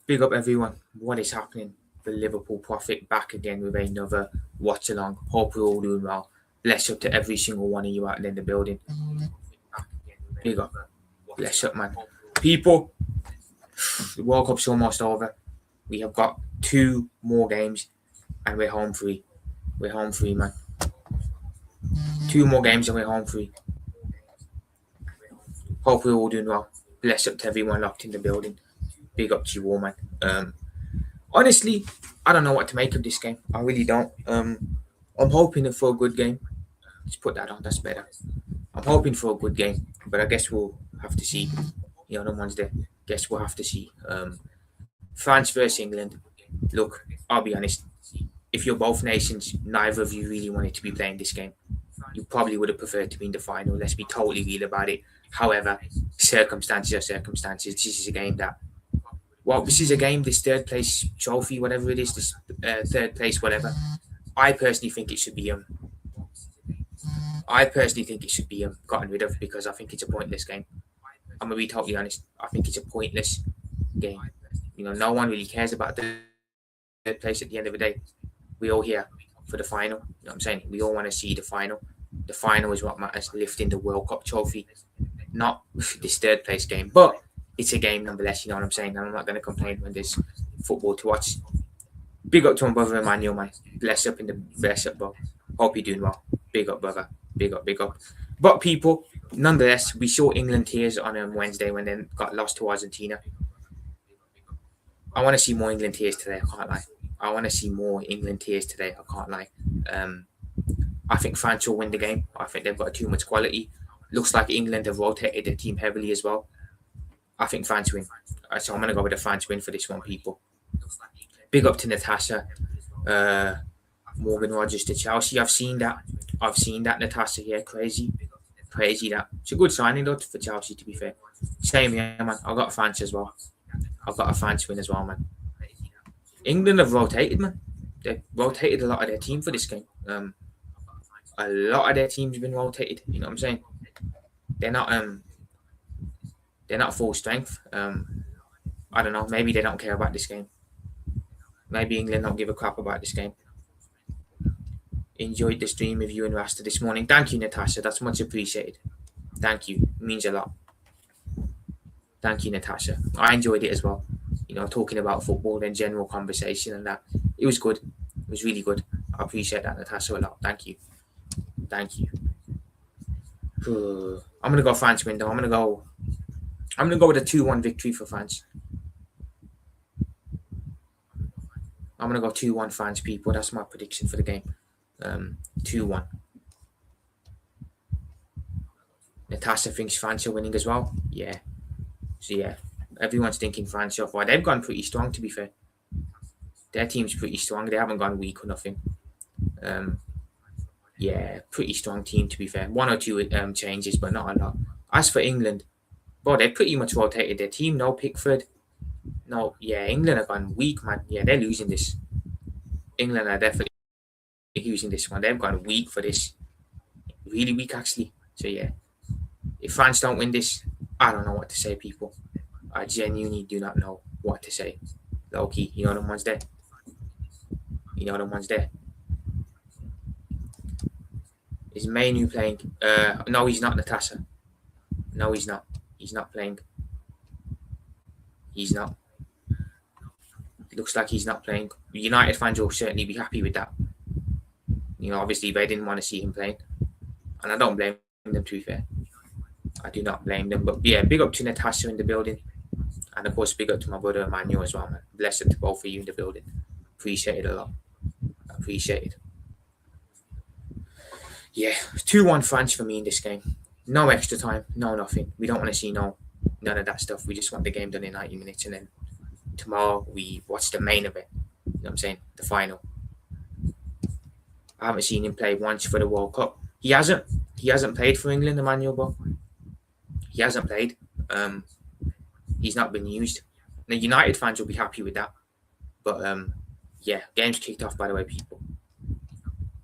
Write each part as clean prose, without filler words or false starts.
Big up everyone. What is happening? The Liverpool Prophet back again with another Watchalong. Hope we're all doing well. Bless up to every single one of you out there in the building. Big up. Bless up, man. People, the World Cup's almost over. We have got 2 more games and we're home free. We're home free, man. 2 more games and we're home free. Hope we're all doing well. Bless up to everyone locked in the building. Big up to you all, man. Honestly, I don't know what to make of this game. I really don't. I'm hoping for a good game. Let's put that on. That's better. I'm hoping for a good game, but I guess we'll have to see. The one's there. Guess we'll have to see. France versus England. Look, I'll be honest. If you're both nations, neither of you really wanted to be playing this game. You probably would have preferred to be in the final. Let's be totally real about it. However, circumstances are circumstances. This is a game that this is a game, this third place trophy, whatever it is, this third place, whatever. I personally think it should be gotten rid of because I think it's a pointless game. I'm gonna be totally honest. I think it's a pointless game. No one really cares about the third place at the end of the day. We all here for the final. You know what I'm saying? We all want to see the final. The final is what matters, lifting the World Cup trophy, not this third place game. But it's a game nonetheless, you know what I'm saying? And I'm not going to complain when there's football to watch. Big up to my brother Emmanuel, man. Bless up, bro. Hope you're doing well. Big up, brother. Big up, big up. But people, nonetheless, we saw England tears on Wednesday when they got lost to Argentina. I want to see more England tears today, I can't lie. I want to see more England tears today, I can't lie. I think France will win the game. I think they've got too much quality. Looks like England have rotated their team heavily as well. I think France win. So I'm going to go with a France win for this one, people. Big up to Natasha. Morgan Rogers to Chelsea. I've seen that, Natasha. Yeah, crazy that. It's a good signing, though, for Chelsea, to be fair. Same here, man. I've got France as well. I've got a France win as well, man. England have rotated, man. They've rotated a lot of their team for this game. A lot of their team's been rotated. You know what I'm saying? They're not full strength. I don't know. Maybe they don't care about this game. Maybe England don't give a crap about this game. Enjoyed the stream with you and Rasta this morning. Thank you, Natasha. That's much appreciated. Thank you. It means a lot. Thank you, Natasha. I enjoyed it as well. Talking about football and general conversation and that. It was good. It was really good. I appreciate that, Natasha, a lot. Thank you. Thank you. I'm going to go France win, though. I'm going to go with a 2-1 victory for France. I'm going to go 2-1 France, people. That's my prediction for the game. 2-1. Natasha thinks France are winning as well. Yeah. So, yeah. Everyone's thinking France so far. They've gone pretty strong, to be fair. Their team's pretty strong. They haven't gone weak or nothing. Yeah, pretty strong team, to be fair. 1 or 2 changes, but not a lot. As for England, they pretty much rotated their team. No Pickford. No, yeah, England have gone weak, man. Yeah, they're losing this. England are definitely losing this one. They've gone weak for this. Really weak, actually. So, yeah. If France don't win this, I don't know what to say, people. I genuinely do not know what to say. Low-key, you know the ones there? Is Mainu playing? No, he's not, Natasha. No, he's not. He's not playing. He's not. It looks like he's not playing. United fans will certainly be happy with that. Obviously they didn't want to see him playing. And I don't blame them, to be fair. I do not blame them. But yeah, big up to Natasha in the building. And of course, big up to my brother Emmanuel as well, man. Blessed to both of you in the building. Appreciate it a lot. Appreciate it. Yeah, 2-1 France for me in this game. No extra time, no nothing. We don't want to see none of that stuff. We just want the game done in 90 minutes. And then tomorrow we watch the main event. You know what I'm saying? The final. I haven't seen him play once for the World Cup. He hasn't played for England, Emmanuel, but he hasn't played. He's not been used. The United fans will be happy with that. But yeah, game's kicked off, by the way, people.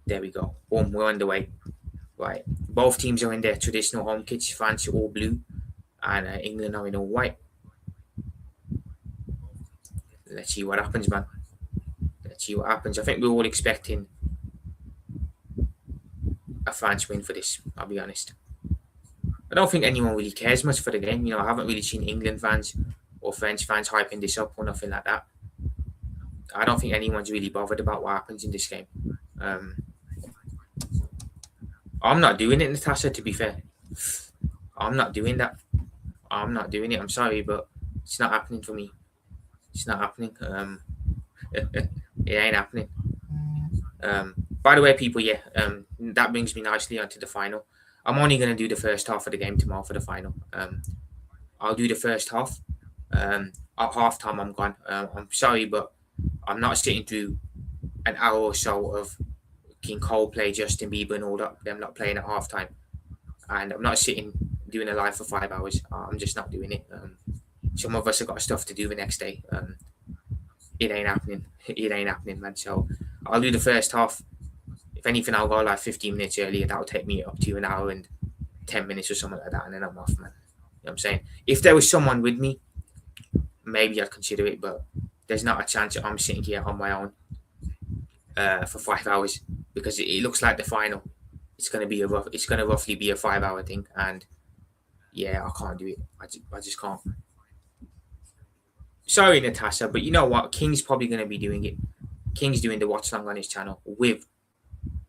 There we go. Boom, we're on the way. Right. Both teams are in their traditional home kits. France all blue and England are in all white. let's see what happens, man. Let's see what happens. I think we're all expecting a France win for this, I'll be honest. I don't think anyone really cares much for the game. I haven't really seen England fans or French fans hyping this up or nothing like that. I don't think anyone's really bothered about what happens in this game. I'm not doing it, Natasha, to be fair. I'm not doing that. I'm not doing it. I'm sorry, but it's not happening for me. It's not happening. It ain't happening. By the way, people, that brings me nicely onto the final. I'm only going to do the first half of the game tomorrow for the final. I'll do the first half. At halftime, I'm gone. I'm sorry, but I'm not sitting through an hour or so of King Coldplay, Justin Bieber, and all that. Them not playing at halftime, and I'm not sitting doing a live for 5 hours. I'm just not doing it. Some of us have got stuff to do the next day. It ain't happening. It ain't happening, man. So I'll do the first half. If anything, I'll go like 15 minutes earlier. That'll take me up to an hour and 10 minutes or something like that, and then I'm off, man. You know what I'm saying? If there was someone with me, maybe I'd consider it, but there's not a chance I'm sitting here on my own for 5 hours, because it looks like the final. It's gonna roughly be a 5 hour thing, and yeah, I can't do it. I just can't. Sorry, Natasha, but you know what? King's probably gonna be doing it. King's doing the watch long on his channel with.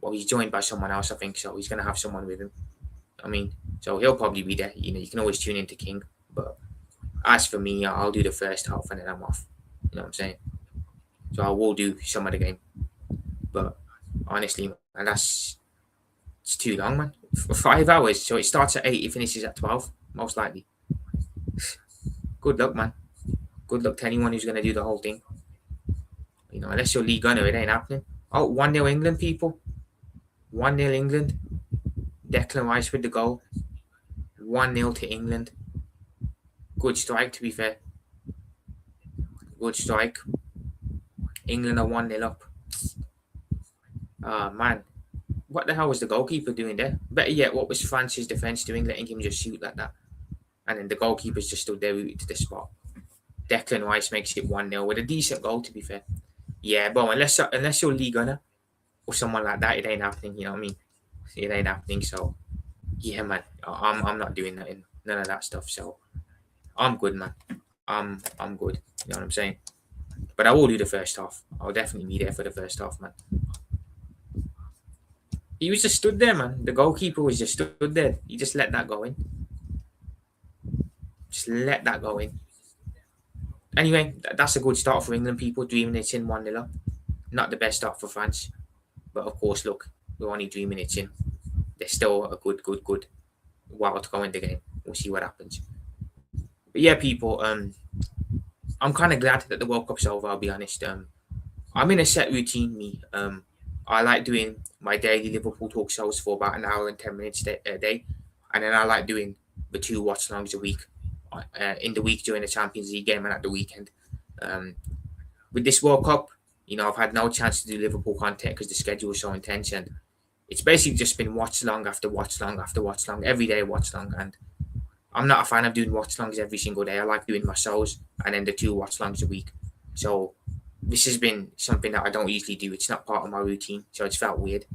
Well, he's joined by someone else, I think, so he's gonna have someone with him. I mean, so he'll probably be there. You can always tune into King, but as for me, I'll do the first half and then I'm off. You know what I'm saying? So I will do some of the game, but honestly, and it's too long, man. For 5 hours. So it starts at 8, it finishes at 12, most likely. Good luck, man. Good luck to anyone who's gonna do the whole thing. Unless you're League Gunner, it ain't happening. Oh, 1-0 England, people. 1-0 England. Declan Rice with the goal. 1-0 to England. Good strike, to be fair. Good strike. England are 1-0 up. Man. What the hell was the goalkeeper doing there? Better yet, what was France's defence doing, letting him just shoot like that? And then the goalkeeper's just stood there rooted to the spot. Declan Rice makes it 1-0 with a decent goal, to be fair. Yeah, but unless you're League Gunner or someone like that, it ain't happening, you know what I mean? It ain't happening, so yeah, man. I'm not doing that in none of that stuff, so I'm good, man. I'm good. You know what I'm saying? But I will do the first half. I'll definitely be there for the first half, man. He was just stood there, man. The goalkeeper was just stood there. He just let that go in. Just let that go in. Anyway, that's a good start for England, people. 3 minutes in, 1-0 up. Not the best start for France. But of course, look, we're only 3 minutes in. There's still a good while to go in the game. We'll see what happens. But yeah, people, I'm kind of glad that the World Cup's over, I'll be honest. I'm in a set routine, me. I like doing my daily Liverpool talk shows for about an hour and 10 minutes a day. And then I like doing the 2 watch-alongs a week. In the week during the Champions League game and at the weekend. With this World Cup, I've had no chance to do Liverpool content because the schedule was so intense, and it's basically just been watch long after watch long after watch long, every day watch long. And I'm not a fan of doing watch longs every single day. I like doing my shows and then the 2 watch longs a week. So this has been something that I don't usually do. It's not part of my routine, so it's felt weird.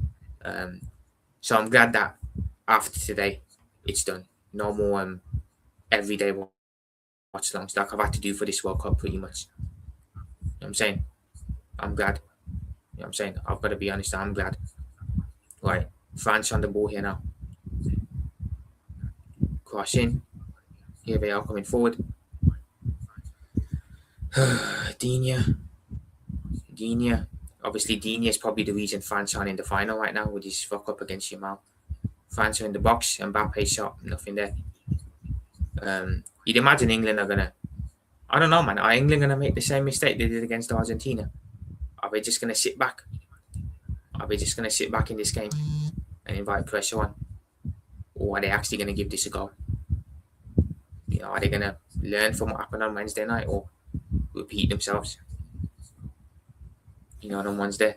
So I'm glad that after today, it's done. No more everyday watch longs like I've had to do for this World Cup, pretty much. You know what I'm saying? I'm glad. You know what I'm saying? I've got to be honest, I'm glad. Right, France on the ball here now. Cross in. Here they are coming forward. Digne. Obviously, Digne is probably the reason France aren't in the final right now with his fuck up against Yamal. France are in the box. Mbappe shot, nothing there. You'd imagine England are gonna. I don't know, man. Are England gonna make the same mistake they did against Argentina? Are they just gonna sit back? Are they just gonna sit back in this game and invite pressure on, or are they actually gonna give this a go? Are they gonna learn from what happened on Wednesday night or repeat themselves? On Wednesday.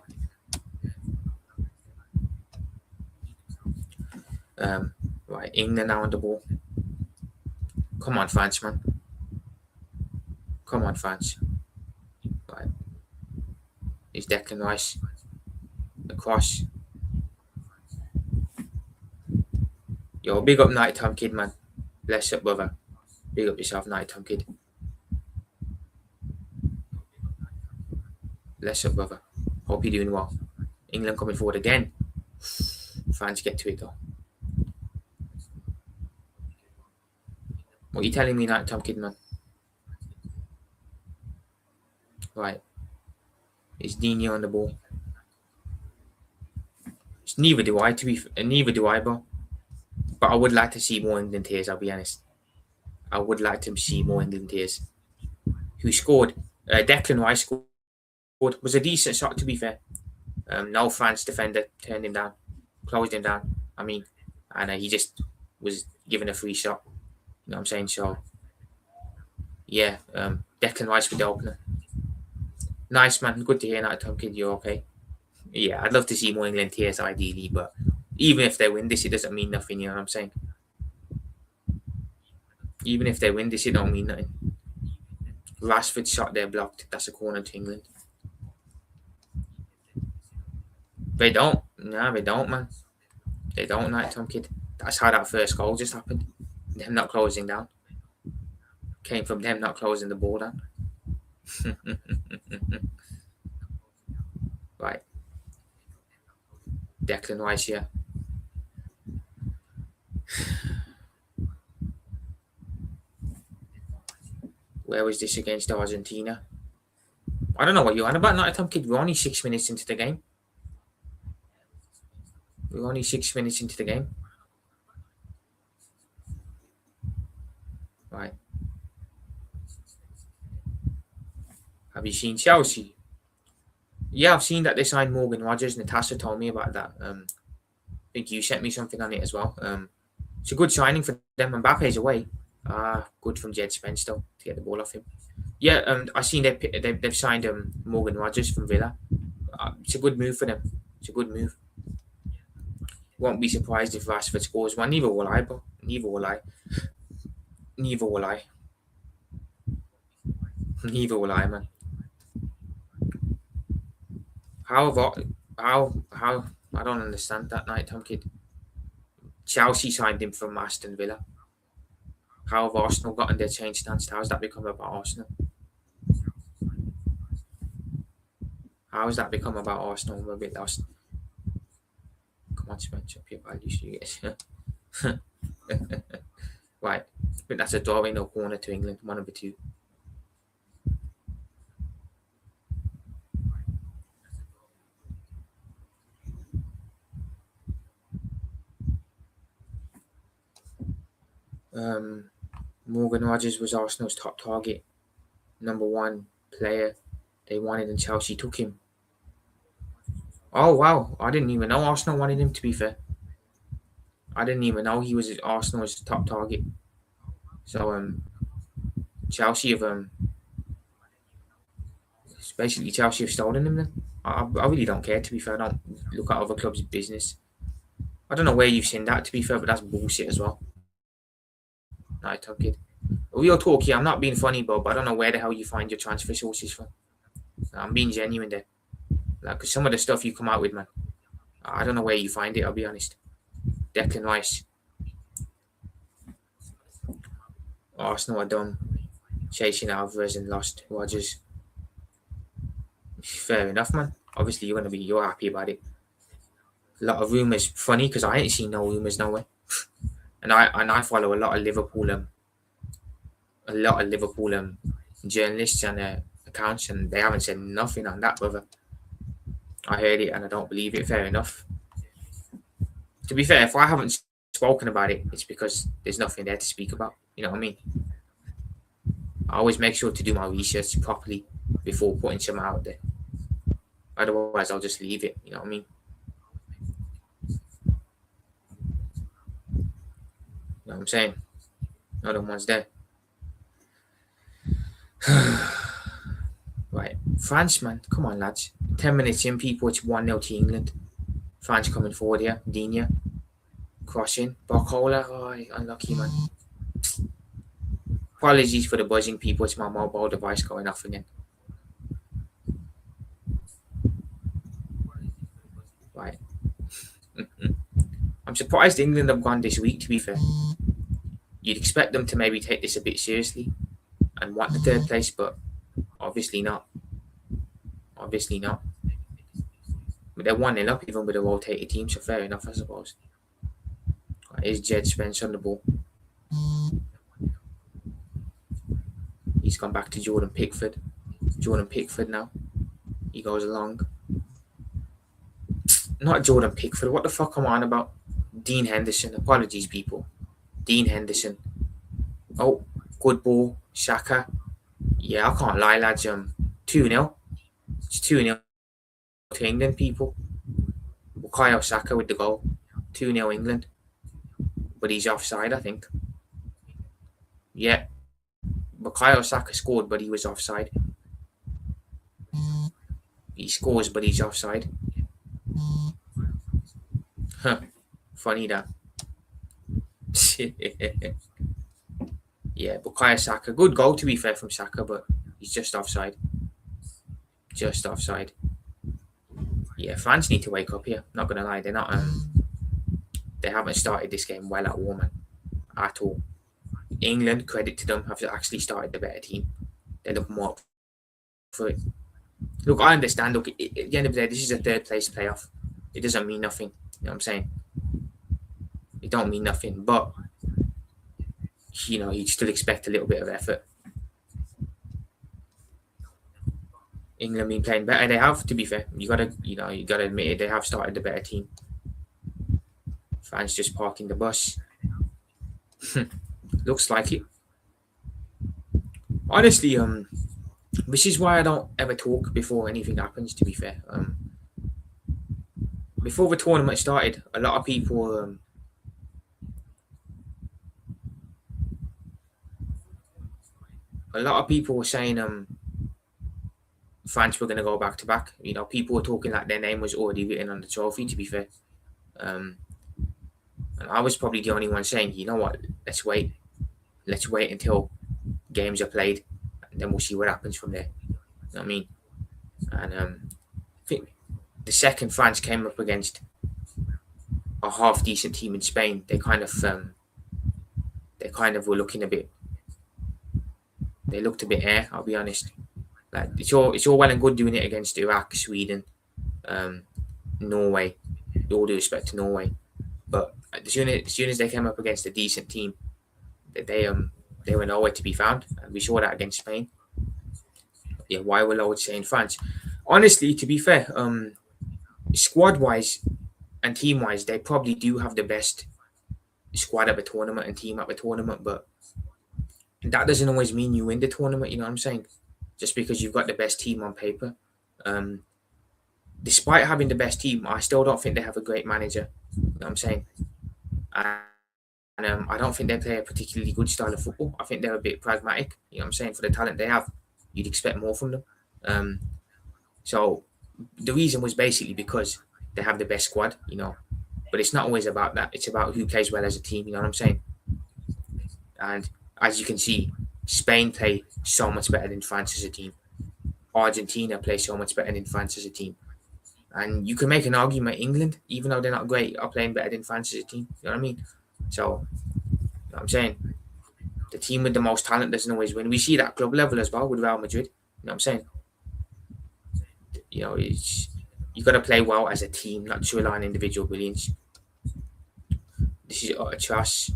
Right, England now on the ball. Come on, France, man. Come on, France. It's Declan Rice. Across. Yo, big up Night Time Kid, man. Bless up, brother. Big up yourself, Night Time Kid. Bless up, brother. Hope you're doing well. England coming forward again. Fans get to it, though. What are you telling me, Night Time Kid, man? Right. It's Dini on the ball. Neither do I, bro. But I would like to see more England tears, I'll be honest. I would like to see more England tears. Who scored? Declan Rice scored. Was a decent shot, to be fair. No France defender turned him down. Closed him down. I mean, and he just was given a free shot. You know what I'm saying? So, yeah. Declan Rice with the opener. Nice, man. Good to hear that, Tom Kid. You're okay. Yeah, I'd love to see more England tears, ideally. But even if they win this, it doesn't mean nothing. You know what I'm saying? Even if they win this, it don't mean nothing. Rashford shot there blocked. That's a corner to England. They don't. No, they don't, man. They don't, Night Tom Kid. That's how that first goal just happened. Them not closing down. Came from them not closing the ball down. Right. Declan Rice here. Where was this against Argentina? I don't know what you're on about, Night Tom Kid. We're only 6 minutes into the game. Right. Have you seen Chelsea? Yeah, I've seen that they signed Morgan Rogers. Natasha told me about that. I think you sent me something on it as well. It's a good signing for them. Mbappe's away. Good from Jed Spence though to get the ball off him. Yeah, I seen they've signed Morgan Rogers from Villa. It's a good move for them. It's a good move. Won't be surprised if Rashford scores one. Neither will I, bro. Neither will I, man. How I don't understand that, Night Time Kid. Chelsea signed him from Aston Villa. How have Arsenal gotten their change stance? How has that become about Arsenal? How has that become about Arsenal? I'm a bit lost. Come on, Spence, up your values, you guys. Right. I think that's a draw in no corner to England. 1-2. Morgan Rogers was Arsenal's top target. Number one player they wanted, and Chelsea took him. Oh, wow. I didn't even know Arsenal wanted him, to be fair. I didn't even know he was Arsenal's top target. So, Chelsea have, basically Chelsea have stolen him then. I really don't care, to be fair. I don't look at other clubs' business. I don't know where you've seen that, to be fair, but that's bullshit as well. Night Time Kid. Real talk here. I'm not being funny, Bob. I don't know where the hell you find your transfer sources from. I'm being genuine there. Like, cause some of the stuff you come out with, man, I don't know where you find it, I'll be honest. Declan Rice. Arsenal are done chasing Alvarez and lost Rodgers. Fair enough, man. Obviously, you're happy about it. A lot of rumours. Funny, because I ain't seen no rumours nowhere. And I follow a lot of Liverpool journalists and accounts, and they haven't said nothing on that, brother. I heard it and I don't believe it. Fair enough. To be fair, if I haven't spoken about it, it's because there's nothing there to speak about. You know what I mean? I always make sure to do my research properly before putting some out there. Otherwise, I'll just leave it. You know what I mean? You know what I'm saying? Another one's there. Right. France, man. Come on, lads. 10 minutes in, people. It's 1-0 to England. France coming forward here. Digne. Crossing. Barcola. Oh, unlucky, man. Apologies for the buzzing, people. It's my mobile device going off again. Right. I'm surprised England have gone this week, to be fair. You'd expect them to maybe take this a bit seriously and want the third place, but obviously not. Obviously not. But they're 1-0 up even with a rotated team, so fair enough, I suppose. Here's Jed Spence on the ball. He's gone back to Jordan Pickford. Jordan Pickford now. He goes along. Not Jordan Pickford. What the fuck am I on about? Dean Henderson. Apologies, people. Dean Henderson. Oh, good ball. Saka. Yeah, I can't lie, lads. 2-0. It's 2-0 to England, people. Bukayo Saka with the goal. 2-0 England. But he's offside, I think. Yeah. Bukayo Saka scored, but he was offside. He scores, but he's offside. Huh. Funny that. Yeah, Bukayo Saka. Good goal, to be fair, from Saka, but he's just offside. Just offside. Yeah, France need to wake up here. Not gonna lie, they're not. They haven't started this game well at all, man. At all. England, credit to them, have actually started the better team. They look more up for it. Look, I understand. Look, at the end of the day, this is a third place playoff. It doesn't mean nothing. You know what I'm saying? It don't mean nothing, but you know, you'd still expect a little bit of effort. England been playing better. They have, to be fair. You gotta admit it. They have started the better team. France just parking the bus. Looks like it. Honestly, this is why I don't ever talk before anything happens, to be fair. Before the tournament started, a lot of people were saying France were going to go back to back. You know, people were talking like their name was already written on the trophy, to be fair. And I was probably the only one saying, you know what, let's wait. Let's wait until games are played, and then we'll see what happens from there. You know what I mean? And I think the second France came up against a half decent team in Spain, they kind of were looking a bit. They looked a bit air. I'll be honest. Like it's all well and good doing it against Iraq, Sweden, Norway. All due respect to Norway, but as soon as they came up against a decent team, they were nowhere to be found, and we saw that against Spain. Yeah, why were loads saying France? Honestly, to be fair, squad wise and team wise, they probably do have the best squad at the tournament and team at the tournament, but that doesn't always mean you win the tournament. You know what I'm saying? Just because you've got the best team on paper. Despite having the best team, I still don't think they have a great manager. You know what I'm saying? And I don't think they play a particularly good style of football. I think they're a bit pragmatic. You know what I'm saying? For the talent they have, you'd expect more from them. So the reason was basically because they have the best squad, you know. But it's not always about that. It's about who plays well as a team. You know what I'm saying? And as you can see, Spain play so much better than France as a team. Argentina play so much better than France as a team. And you can make an argument England, even though they're not great, are playing better than France as a team. You know what I mean? So, you know what I'm saying? The team with the most talent doesn't always win. We see that club level as well with Real Madrid. You know what I'm saying? You know, you got to play well as a team, not to rely on individual brilliance. This is utter trash.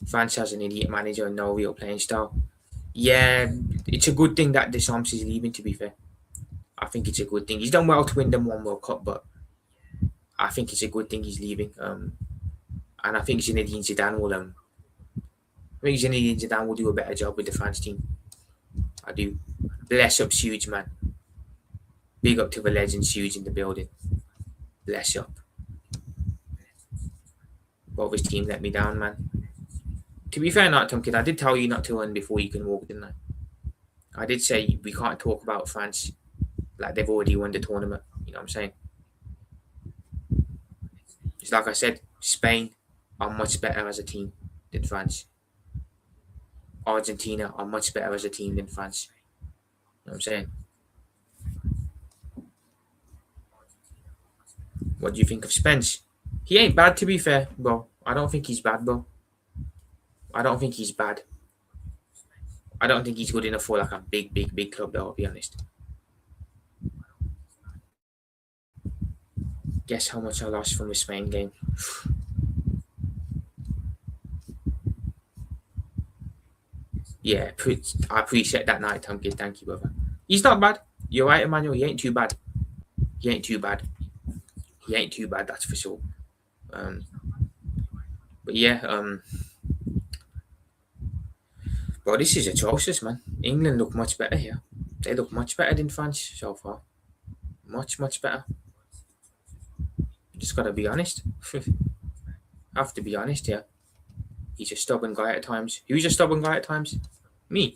France has an idiot manager and no real playing style. Yeah, it's a good thing that Deschamps is leaving, to be fair. I think it's a good thing. He's done well to win them one World Cup, but I think it's a good thing he's leaving. And I think Zinedine Zidane will do a better job with the France team. I do. Bless up Huge, man. Big up to the legend Huge in the building. Bless up. Both his team let me down, man. To be fair, not Tom Kid, I did tell you not to run before you can walk, didn't I? I did say we can't talk about France like they've already won the tournament. You know what I'm saying? It's like I said, Spain are much better as a team than France. Argentina are much better as a team than France. You know what I'm saying? What do you think of Spence? He ain't bad, to be fair, bro. I don't think he's bad, bro. I don't think he's bad. I don't think he's good enough for like a big club, though, I'll be honest. Guess how much I lost from the Spain game. Yeah, I appreciate that night, Tom Kid. Thank you, brother. He's not bad. You're right, Emmanuel. He ain't too bad. He ain't too bad. He ain't too bad, that's for sure. But yeah, bro, this is atrocious, man. England look much better here. They look much better than France so far. Much better. Just gotta be honest. Have to be honest here. He's a stubborn guy at times. Who's a stubborn guy at times? Me.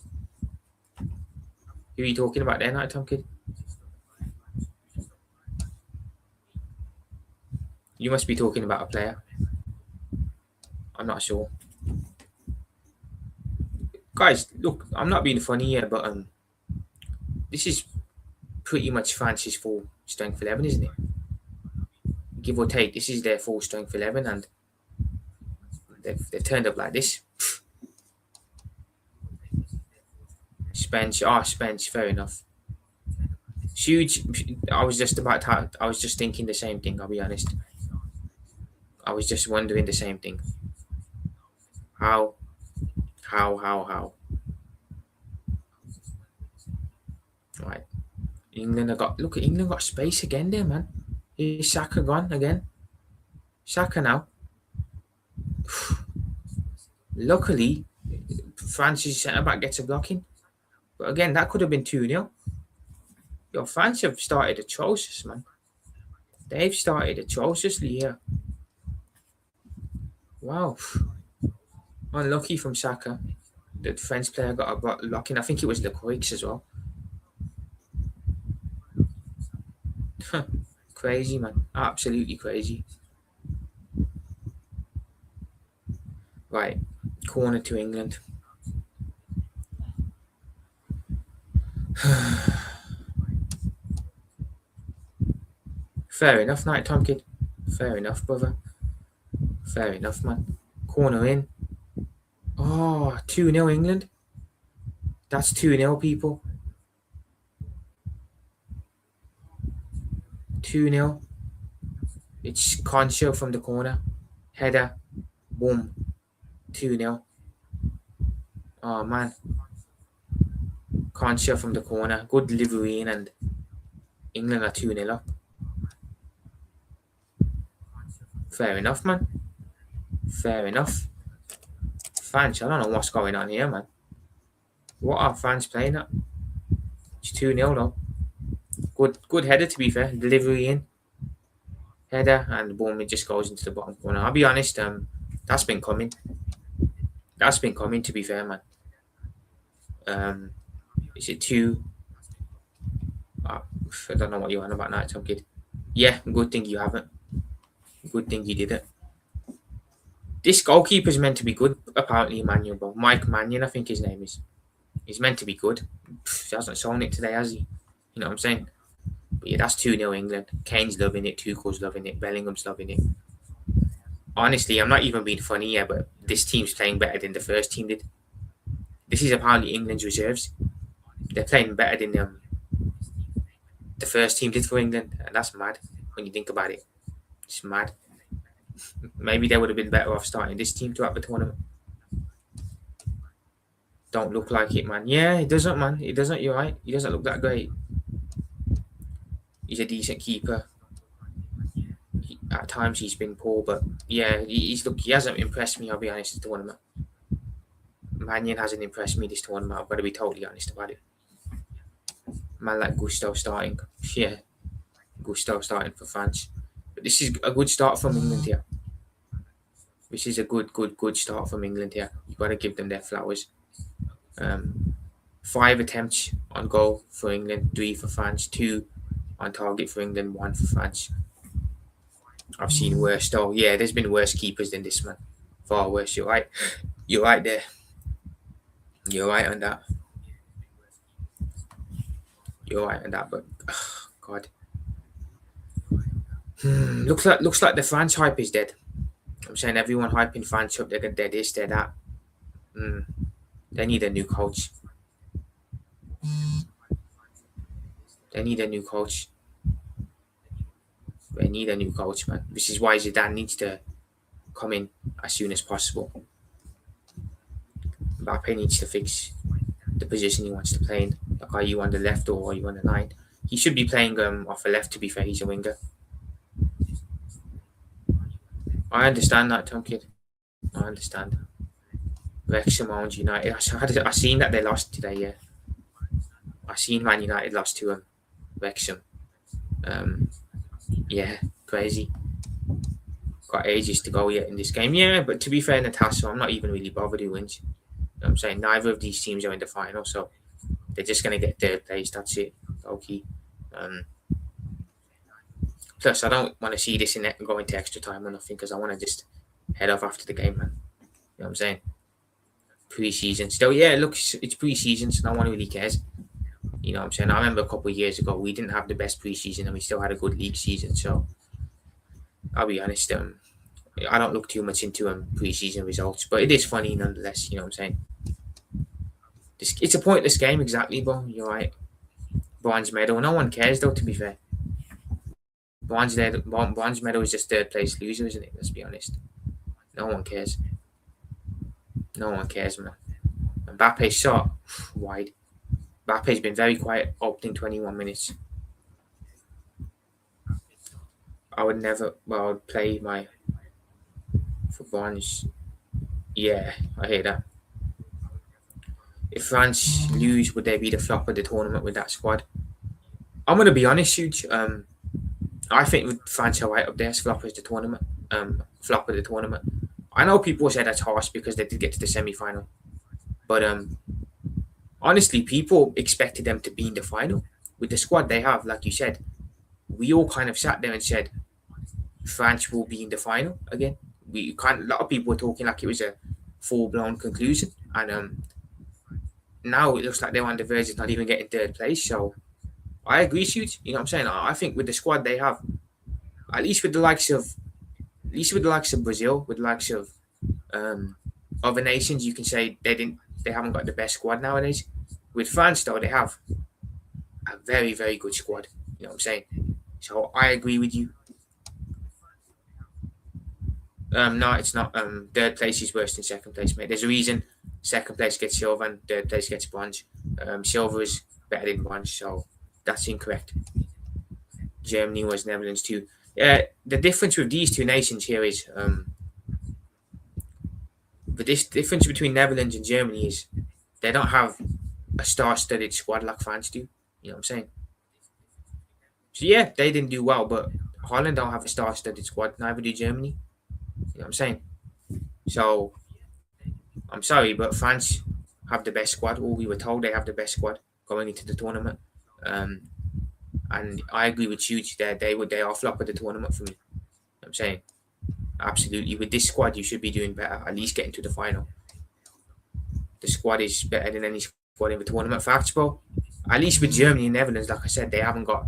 Who are you talking about there, Night Tom Kid? You must be talking about a player. I'm not sure. Guys, look, I'm not being funny here, but this is pretty much France's full strength 11, isn't it? Give or take, this is their full strength 11, and they've turned up like this. Spence, fair enough. Huge. I was just thinking the same thing. I'll be honest. I was just wondering the same thing. How? Right. England got space again there, man. Is Saka gone again? Saka now. Luckily, France's centre back gets a blocking. But again, that could have been 2-0. Your France have started atrocious, man. They've started atrociously here. Wow. Unlucky from Saka. The defence player got a blocking. I think it was the Quakes as well. Crazy, man. Absolutely crazy. Right. Corner to England. Fair enough, Night Tom Kid. Fair enough, brother. Fair enough, man. Corner in. Oh, 2-0 England. That's 2-0, people. 2-0. It's Concho from the corner. Header. Boom. 2-0. Oh, man. Concho from the corner. Good delivery in, and England are 2-0 up. Fair enough, man. Fair enough. France, I don't know what's going on here, man. What are France playing at? It's 2-0 though. Good header, to be fair. Delivery in. Header, and boom, it just goes into the bottom corner. I'll be honest, that's been coming. That's been coming, to be fair, man. Is it 2? I don't know what you're on about now, Tom Kid. Yeah, good thing you haven't. Good thing you did it. This goalkeeper's meant to be good, apparently, Emmanuel, bro. Mike Mannion, I think his name is. He's meant to be good. He hasn't shown it today, has he? You know what I'm saying? But yeah, that's 2-0 England. Kane's loving it. Tuchel's loving it. Bellingham's loving it. Honestly, I'm not even being funny here, but this team's playing better than the first team did. This is apparently England's reserves. They're playing better than the first team did for England, and that's mad when you think about it. It's mad. Maybe they would have been better off starting this team throughout the tournament. Don't look like it, man. Yeah, it doesn't, man. It doesn't. You're right. He doesn't look that great. He's a decent keeper. At times he's been poor, but yeah, he hasn't impressed me. I'll be honest. This tournament, Mannion hasn't impressed me this tournament. I've got to be totally honest about it. Man like Gusto starting, yeah, Gusto starting for France. But this is a good start from England here. This is a good start from England here. You've got to give them their flowers. 5 attempts on goal for England, 3 for France, 2 on target for England, 1 for France. I've seen worse though. Yeah, there's been worse keepers than this, man. Far worse. You're right. You're right there. You're right on that. You're right on that, but God. Looks like the France hype is dead. I'm saying everyone hyping France up. They're dead this, they're that. They need a new coach. They need a new coach. They need a new coach, man. This is why Zidane needs to come in as soon as possible. Mbappe needs to fix the position he wants to play in. Like, are you on the left or are you on the 9? He should be playing off the left, to be fair. He's a winger. I understand that, Tom Kid. I understand. Wrexham owns United. I seen that they lost today, yeah. I seen Man United lost to Wrexham. Yeah, crazy. Got ages to go yet in this game. Yeah, but to be fair, Natasha, I'm not even really bothered who wins. You know what I'm saying? Neither of these teams are in the final, so they're just going to get third place. That's it. Okay. Plus, I don't want to see this in it and go into extra time or nothing because I want to just head off after the game, man. You know what I'm saying? Pre-season. Still, yeah, look, it's pre-season, so no one really cares. You know what I'm saying? I remember a couple of years ago, we didn't have the best pre-season and we still had a good league season. So, I'll be honest, I don't look too much into pre-season results, but it is funny nonetheless. You know what I'm saying? It's a pointless game, exactly, Bo. You're right. Bronze medal. No one cares, though, to be fair. Bronze medal is just third place loser, isn't it? Let's be honest. No one cares. No one cares, man. Mbappe shot wide. Mbappe's been very quiet opening 21 minutes. I would never. Well, I would play for bronze. Yeah, I hear that. If France lose, would they be the flop of the tournament with that squad? I'm gonna be honest, huge. I think France are right up there as flop of the tournament. Flop of the tournament. I know people say that's harsh because they did get to the semi-final, but honestly, people expected them to be in the final with the squad they have. Like you said, we all kind of sat there and said France will be in the final again. A lot of people were talking like it was a full-blown conclusion, and now it looks like they're on the verge of not even getting third place. So I agree, Shoot. You know what I'm saying? I think with the squad they have, at least with the likes of Brazil, with the likes of other nations, you can say they haven't got the best squad nowadays. With France, though, they have a very, very good squad. You know what I'm saying? So I agree with you. No, it's not. Third place is worse than second place, mate. There's a reason second place gets silver and third place gets bronze. Silver is better than bronze, so that's incorrect. Germany was Netherlands too. Yeah, the difference with these two nations here is the difference between Netherlands and Germany is they don't have a star-studded squad like France do. You know what I'm saying? So yeah, they didn't do well, but Holland don't have a star-studded squad. Neither do Germany. You know what I'm saying? So I'm sorry, but France have the best squad. Or we were told they have the best squad going into the tournament. And I agree with you that they are flop of the tournament for me. You know what I'm saying? Absolutely. With this squad, you should be doing better. At least getting to the final. The squad is better than any squad in the tournament. Facts, bro. At least with Germany and Netherlands, like I said, they haven't got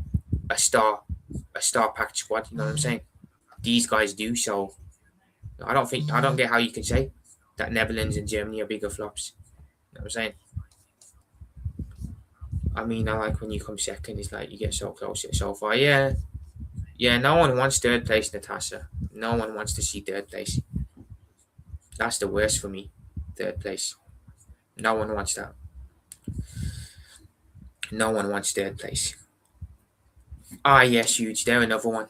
a star-packed squad. You know what I'm saying? These guys do. So I don't get how you can say that Netherlands and Germany are bigger flops. You know what I'm saying? I mean, I like when you come second. It's like you get so close yet so far. Yeah. No one wants third place, Natasha. No one wants to see third place. That's the worst for me. Third place. No one wants that. No one wants third place. Yes, huge. They're another one.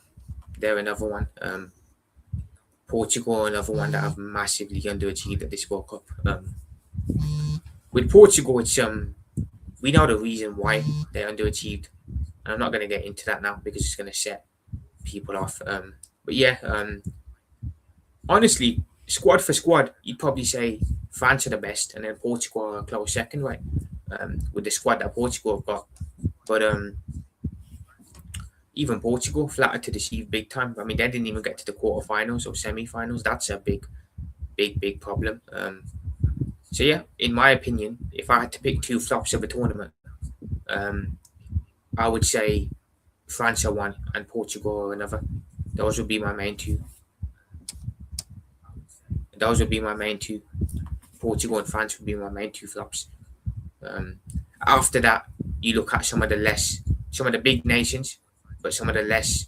Portugal, another one that have massively underachieved at this World Cup. With Portugal, it's we know the reason why they underachieved. And I'm not going to get into that now because it's going to set people off. But yeah, honestly, squad for squad, you'd probably say France are the best, and then Portugal are a close second, right? With the squad that Portugal have got, but even Portugal flattered to deceive big time. I mean, they didn't even get to the quarterfinals or semi-finals. That's a big problem. So yeah, in my opinion, if I had to pick two flops of a tournament, I would say France are one and Portugal are another. Those would be my main two. Those would be my main two. Portugal and France would be my main two flops. After that, you look at some of the big nations, but some of the less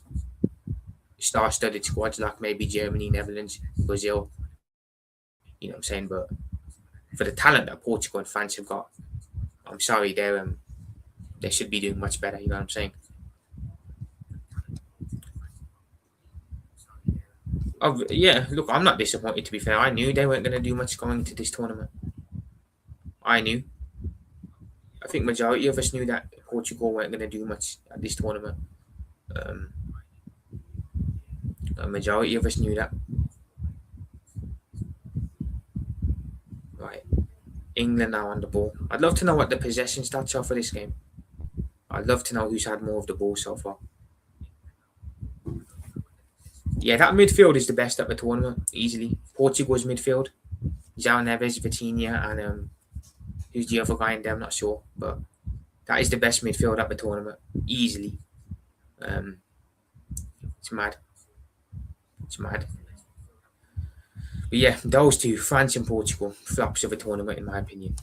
star-studded squads, like maybe Germany, Netherlands, Brazil. You know what I'm saying? But for the talent that Portugal and France have got, I'm sorry, they should be doing much better. You know what I'm saying? Yeah, look, I'm not disappointed, to be fair. I knew they weren't going to do much going into this tournament. I knew. I think majority of us knew that Portugal weren't going to do much at this tournament. Um, a majority of us knew that. Right. England now on the ball. I'd love to know what the possession stats are for this game. I'd love to know who's had more of the ball so far. Yeah, that midfield is the best at the tournament, easily. Portugal's midfield. João Neves, Vitinha, and who's the other guy in there? I'm not sure. But that is the best midfield at the tournament, easily. It's mad. It's mad. But yeah, those two, France and Portugal, flops of the tournament, in my opinion.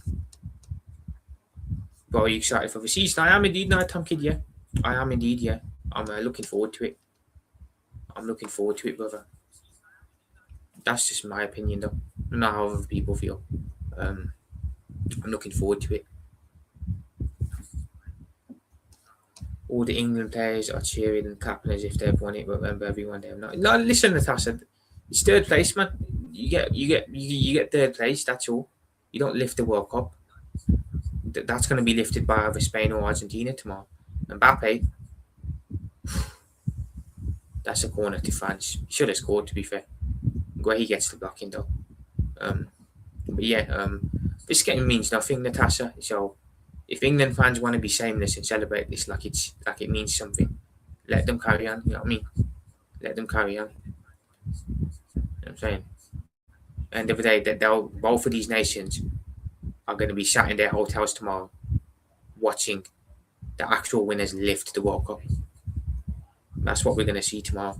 But are you excited for the season? I am indeed, now, Tom Kid, yeah. I am indeed, yeah. I'm looking forward to it. I'm looking forward to it, brother. That's just my opinion, though. I don't know how other people feel. I'm looking forward to it. All the England players are cheering and clapping as if they've won it, but remember, everyone they've not. No, listen, Natasha, it's third place, man. You get third place. That's all. You don't lift the World Cup. That's going to be lifted by either Spain or Argentina tomorrow. Mbappe, that's a corner to France. He should have scored, to be fair. Where he gets the blocking, though. But yeah, this game means nothing, Natasha. So if England fans want to be shameless and celebrate this like it means something, let them carry on. You know what I mean? Let them carry on. You know what I'm saying? End of the day, that both of these nations are going to be sat in their hotels tomorrow, watching the actual winners lift the World Cup. That's what we're going to see tomorrow.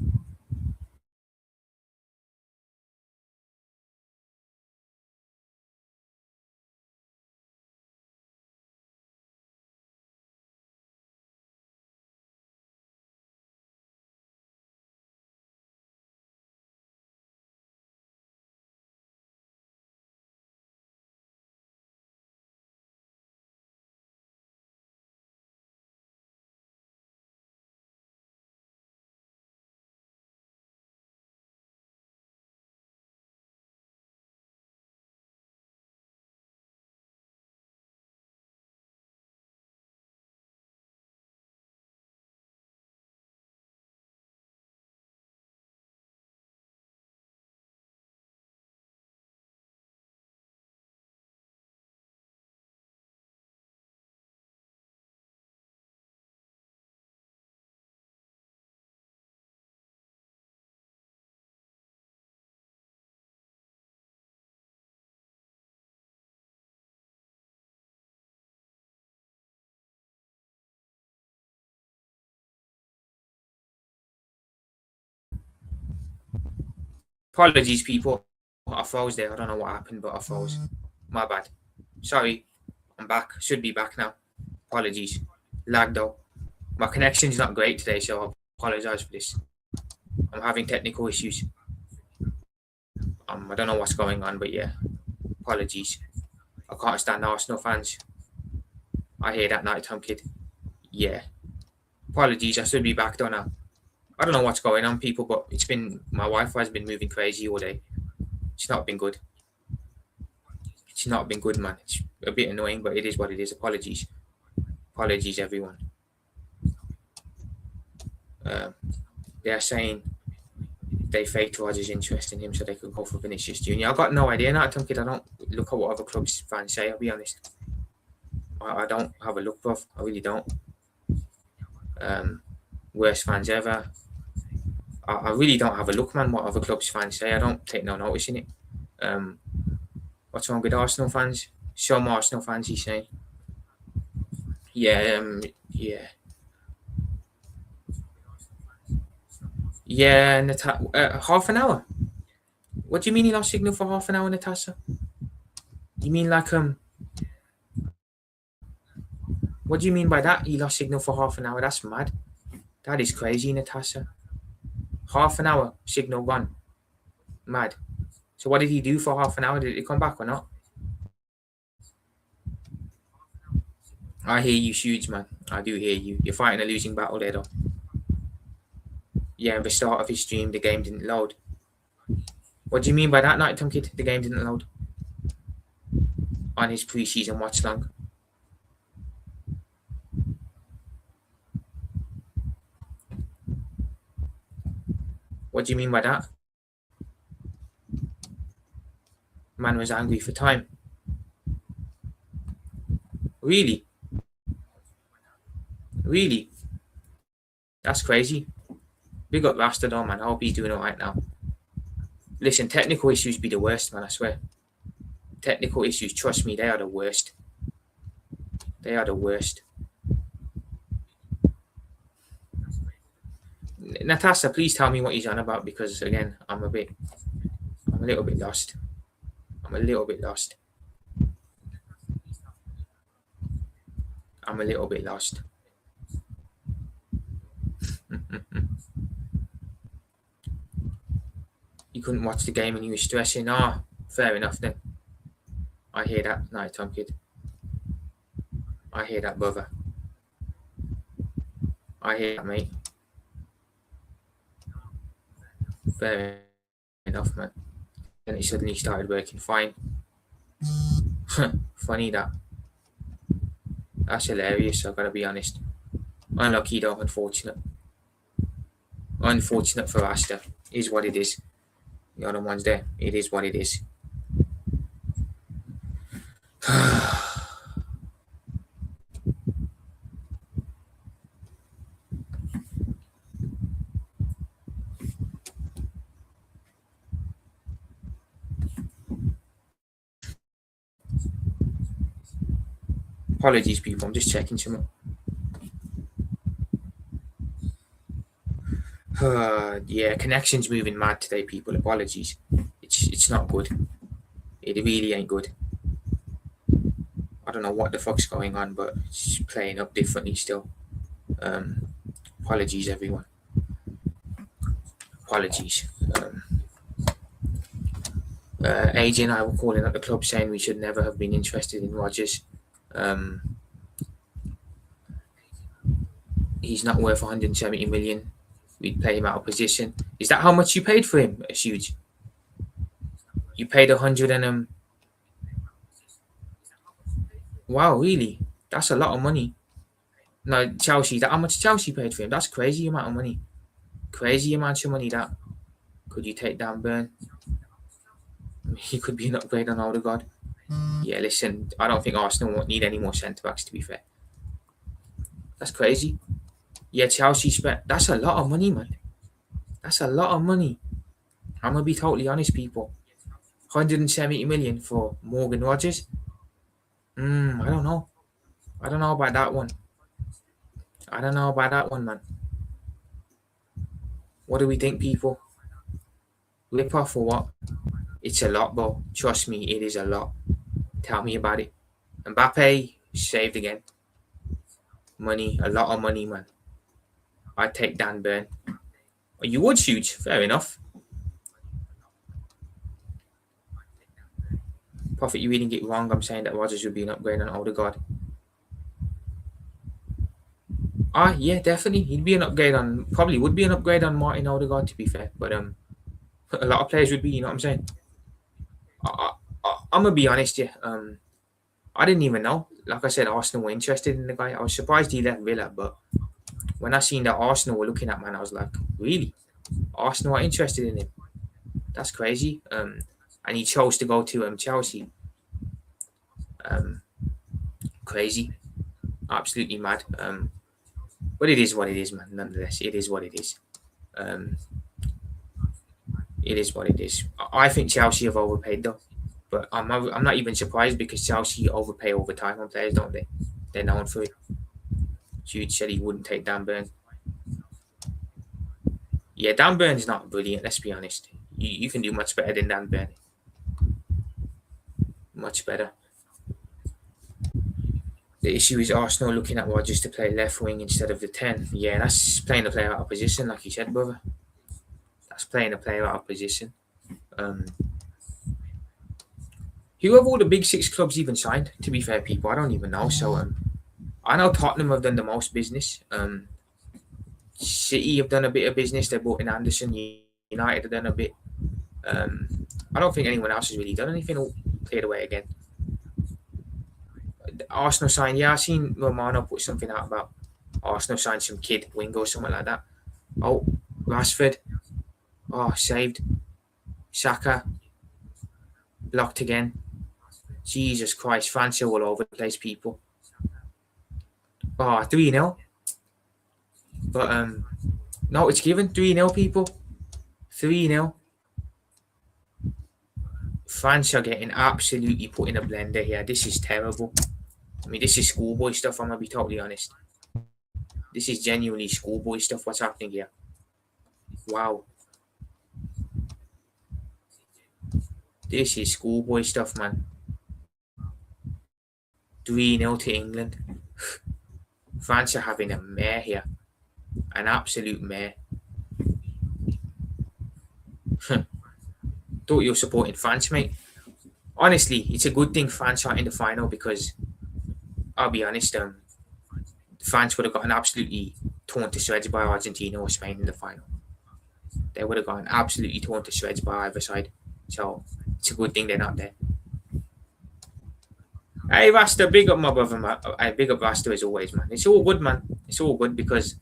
Apologies, people. I froze there. I don't know what happened, but I froze. My bad. Sorry. I'm back. Should be back now. Apologies. Lag though. My connection's not great today, so I apologize for this. I'm having technical issues. I don't know what's going on, but yeah. Apologies. I can't stand Arsenal fans. I hear that nighttime kid. Yeah. Apologies. I should be back though now. I don't know what's going on, people, but it's been my Wi-Fi's been moving crazy all day. It's not been good. It's not been good, man. It's a bit annoying, but it is what it is. Apologies. Apologies, everyone. They're saying they faked Rodgers' interest in him so they could go for Vinicius Jr. I've got no idea. Not Kid. I don't look at what other clubs fans say, I'll be honest. I don't have a look, bruv. I really don't. Worst fans ever. I really don't have a look, man, what other clubs fans say. I don't take no notice in it. What's wrong with Arsenal fans? Some Arsenal fans, he's saying. Yeah, yeah. Yeah, half an hour. What do you mean he lost signal for half an hour, Natasha? You mean like What do you mean by that? He lost signal for half an hour. That's mad. That is crazy, Natasha. Half an hour, signal gone. Mad. So what did he do for half an hour? Did he come back or not? I hear you, huge man. I do hear you. You're fighting a losing battle there, though. Yeah, at the start of his stream, the game didn't load. What do you mean by that, Night Time Kid? The game didn't load on his pre-season watch long. What do you mean by that? Man was angry for time. Really? Really? That's crazy. Big up Rasta though, man. I hope he's doing alright now. Listen, technical issues be the worst, man, I swear. Technical issues, trust me, they are the worst. They are the worst. Natasha, please tell me what he's on about, because again, I'm a little bit lost. I'm a little bit lost. You couldn't watch the game and you were stressing. Ah, fair enough then. I hear that, Night Time Kid. I hear that, brother. I hear that, mate. Fair enough, man. Then it suddenly started working fine. Funny that. That's hilarious, I've got to be honest. Unlucky though, unfortunate. Unfortunate for Asta. Is what it is. The other one's there. It is what it is. Apologies, people. I'm just checking something. Yeah, connection's moving mad today, people. Apologies. It's not good. It really ain't good. I don't know what the fuck's going on, but it's playing up differently still. Apologies, everyone. Apologies. AJ and I were calling at the club saying we should never have been interested in Rodgers. He's not worth 170 million. We'd play him out of position. Is that how much you paid for him? It's huge. You paid 100 and wow, really? That's a lot of money. No, Chelsea. That how much Chelsea paid for him? That's crazy amount of money. Crazy amount of money. That could you take down Burn? He could be an upgrade on Odegaard. Yeah, listen, I don't think Arsenal won't need any more centre backs. To be fair, that's crazy. Yeah, Chelsea spent. That's a lot of money, man. That's a lot of money. I'm gonna be totally honest, people. 170 million for Morgan Rodgers. I don't know. I don't know about that one. I don't know about that one, man. What do we think, people? Rip off or what? It's a lot, bro. Trust me, it is a lot. Tell me about it. Mbappe saved again. Money, a lot of money, man. I'd take Dan Burn. Oh, you would shoot. Fair enough. Prophet, you reading it wrong. I'm saying that Rodgers would be an upgrade on Odegaard. Yeah, definitely. He'd be an upgrade on. Probably would be an upgrade on Martin Odegaard, to be fair. But a lot of players would be. You know what I'm saying? I'm gonna be honest, yeah. I didn't even know. Like I said, Arsenal were interested in the guy. I was surprised he left Villa, but when I seen that Arsenal were looking at man, I was like, really? Arsenal are interested in him? That's crazy. And he chose to go to Chelsea. Crazy, absolutely mad. But it is what it is, man. Nonetheless, it is what it is. It is what it is. I think Chelsea have overpaid though, but I'm not even surprised because Chelsea overpay over time on players, don't they? They're known for it. Jude said he wouldn't take Dan Burn. Yeah, Dan Burn's not brilliant, let's be honest. You can do much better than Dan Burn. Much better. The issue is Arsenal looking at Rodgers to play left wing instead of the 10. Yeah, that's playing the player out of position, like you said, brother. That's playing the player out of position. Who have all the big six clubs even signed? To be fair, people, I don't even know. So I know Tottenham have done the most business. City have done a bit of business. They bought in Anderson. United have done a bit. I don't think anyone else has really done anything. All cleared away again. Arsenal signed. Yeah, I seen Romano put something out about Arsenal signed some kid winger or something like that. Oh, Rashford. Oh, saved. Saka. Blocked again. Jesus Christ, France are all over the place, people. Oh, 3-0. But no, it's given 3-0, people. 3-0. France are getting absolutely put in a blender here. This is terrible. I mean, this is schoolboy stuff, I'm going to be totally honest. This is genuinely schoolboy stuff, what's happening here. Wow. This is schoolboy stuff, man. 3-0 to England. France are having a mare here. An absolute mare. Thought you were supporting France, mate. Honestly, it's a good thing France aren't in the final because I'll be honest, France would have gotten absolutely torn to shreds by Argentina or Spain in the final. They would have gotten absolutely torn to shreds by either side. So it's a good thing they're not there. Hey, Rasta, big up my brother, man. I big up Rasta as always, man. It's all good, man. It's all good because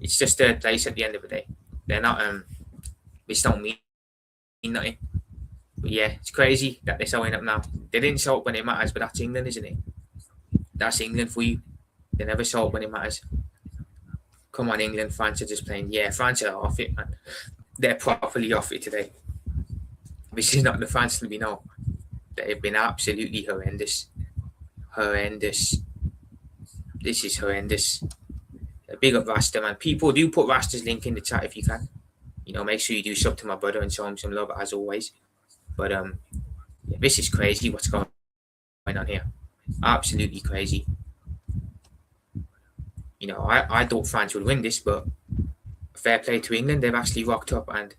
it's just third place at the end of the day. They're not, this don't mean nothing. But yeah, it's crazy that they're showing up now. They didn't show up when it matters, but that's England, isn't it? That's England for you. They never show up when it matters. Come on, England. France are just playing. Yeah, France are off it, man. They're properly off it today. This is not the France that we know. They've been absolutely horrendous. Horrendous. This is horrendous. Big up Rasta, man. People, do put Rasta's link in the chat if you can. You know, make sure you do sub to my brother and show him some love as always. But yeah, this is crazy what's going on here. Absolutely crazy. You know, I thought France would win this, but fair play to England. They've actually rocked up, and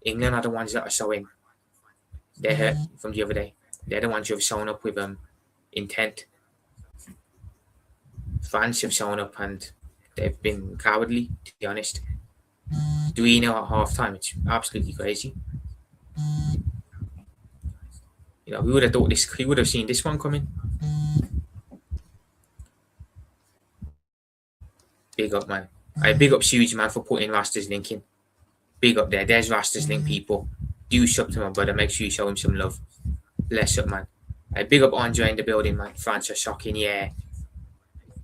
England are the ones that are showing their hurt from the other day. They're the ones who have shown up with intent. France have shown up and they've been cowardly, to be honest. 3-0 at half time. It's absolutely crazy. You know, who would have thought this? Who would have seen this one coming? Big up, man. I big up Huge, man, for putting Rasta's link in. Big up there. There's Rasta's link, people. Do sub to my brother. Make sure you show him some love. Bless up, man. I big up Andre in the building, man. France are shocking, yeah.